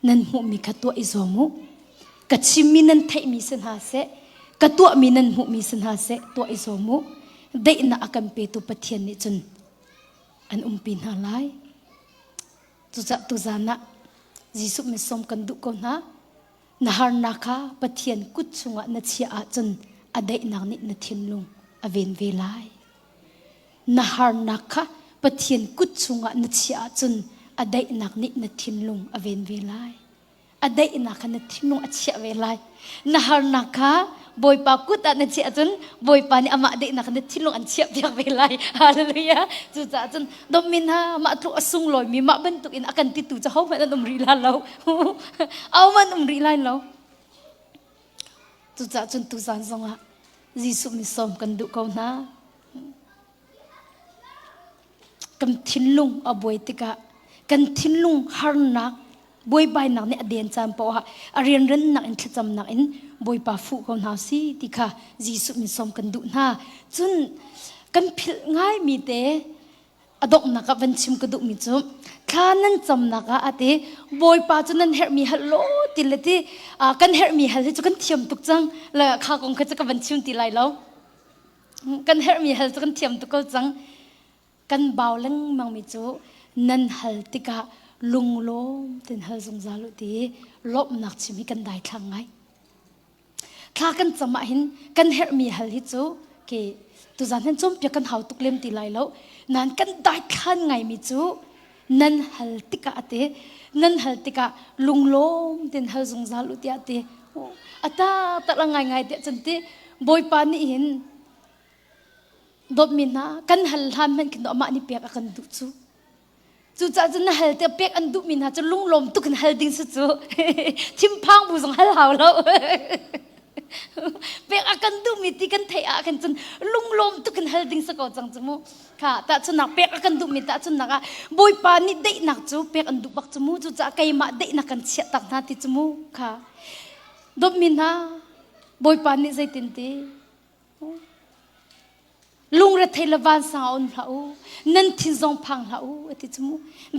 nan mu mi khatwa izomu kachimi nan thei mi san ha se katwa mi nan mu mi san ha se to izomu dei na akam pe tu pathian ni chun an pin ha lai tu za na jisu mi som kan du ko na har na kha pathian kut chunga na chia a chun adai nak ni na thin lung aven ve lai na har na kha pathian kut chunga na chia chun adai nak ni na thin lung aven ve lai adai nak na thin lung a chia ve lai na har na kha boy pa kut na chia chun boy pa ni ama adai nak na thin lung an chia piak ve lai hallelujah chu cha chun dom min ha ma tru asung loi mi ma ban tuk in akan ti tu cha ho ma dom ri la lo aw man ri lai lo chu cha chun tu san song ha jisu mi som kan du ko na kam thin lung a boy tika kan thin lung har nak boy bai nak ne aden cham po ha arian ren nak in thacham nak in boy pa fu ko na si tika jisu mi som kan du na chun kan phil ngai mi te adok nak van chim ka du mi chu khanan cham naka ate boy pa chunan her mi hallo tilati kan her mi hal chu kan thiam tuk chang la kha kong kha cha ka van chim ti lai lo kan her mi hal chu kan thiam tuk ko chang kan baw lang mang mi chu nan hal tika lunglom ten hal zong zalu ti lop nak chimi kan dai thang ngai kha kan chama hin kan her mi hal hi chu ke tu zan hen chom pe kan hau tuk lem ti lai lo nan kan dai khan ngai mi chu nan hal tika ate nan hal tika lunglom ten hal zong zalu ti ate ata ta la ngai ngai te chan ti boy pa ni hin dot min na kan hal han man kin ma ni pek akan du chu cha chen hal te pek an du min ha chu lunglom tu kan hal ding su chu thim phang bu zong hal hau lo pek akan du mi ti kan thei a kan chen lunglom tu kan hal ding sa ko chang chu mu kha ta chu nak pek akan du mi ta chu naka boy pa ni dei nak chu pek an du bak chu mu chu cha kai ma dei nak kan chia tak na ti chu mu kha dot min ha boy pa ni zai tin ti lung ra thei lawan saun hlau nan thin zong phang hlau ati chumu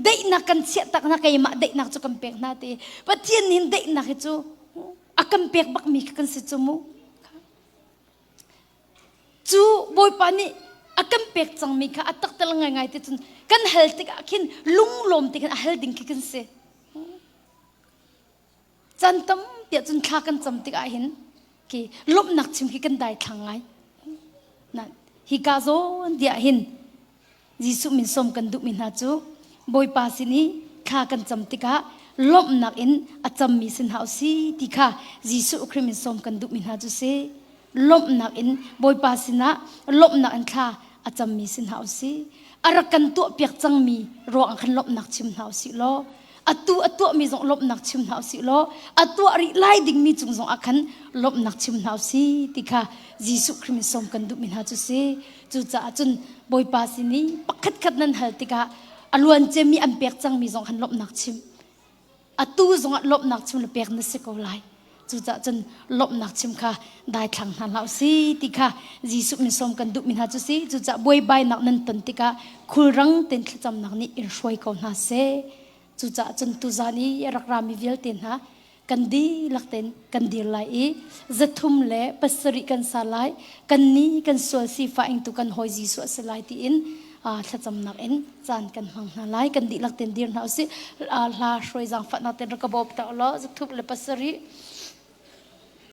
dei na kan chia tak na kai ma dei nak chu kam pek na te pathian nin dei na he chu akam pek bak mi kan si chumu chu boy pa ni akam pek chang mi kha atak tal ngai ngai te chun kan hal tik akhin lung lom tik hal ding ki kan se chan tam tia chun kha kan cham tik a hin ki lop nak chim ki kan dai thang ngai na hi ka zo dia hin jisu min som kan du min ha chu boy pa sini kha kan cham tika lop nak in acham mi sin hau si tika jisu khri min som kan du min ha chu se lop nak in boy pa sina lop nak an kha acham mi sin hau si arakan tu piak chang mi ro ang khan lop nak chim hau si lo atu mi zong lop nak chim hau si lo atu ri lai ding mi chung zong akhan lop nak chim hau si tika jisu khri min som kan du min ha chu se chu cha chun boy pa sini pakhat khat nan hal tika alwan che mi am pek chang mi zong khan lop nak chim atu zong lop nak chim le pek na se ko lai chu cha chun lop nak chim kha dai thlang han lau si tika jisu min som kan du min ha chu si chu cha boy bai nak nan ton tika khul rang ten cham nak ni in roi ko na se chu cha chun tu zani rak rami vel ten ha kan di lakten kan dir lai e zathum le pasari kan salai kan ni kan so si fa ing tu kan hoi jisu salai ti in ถ้าจำนักเอ็นจานกันหังนาไลกันดีลักเต็นดีนเอาสิลาช่วยจังฝันนาเต็นระกบบตะล้อจะทุบเลยปัสริ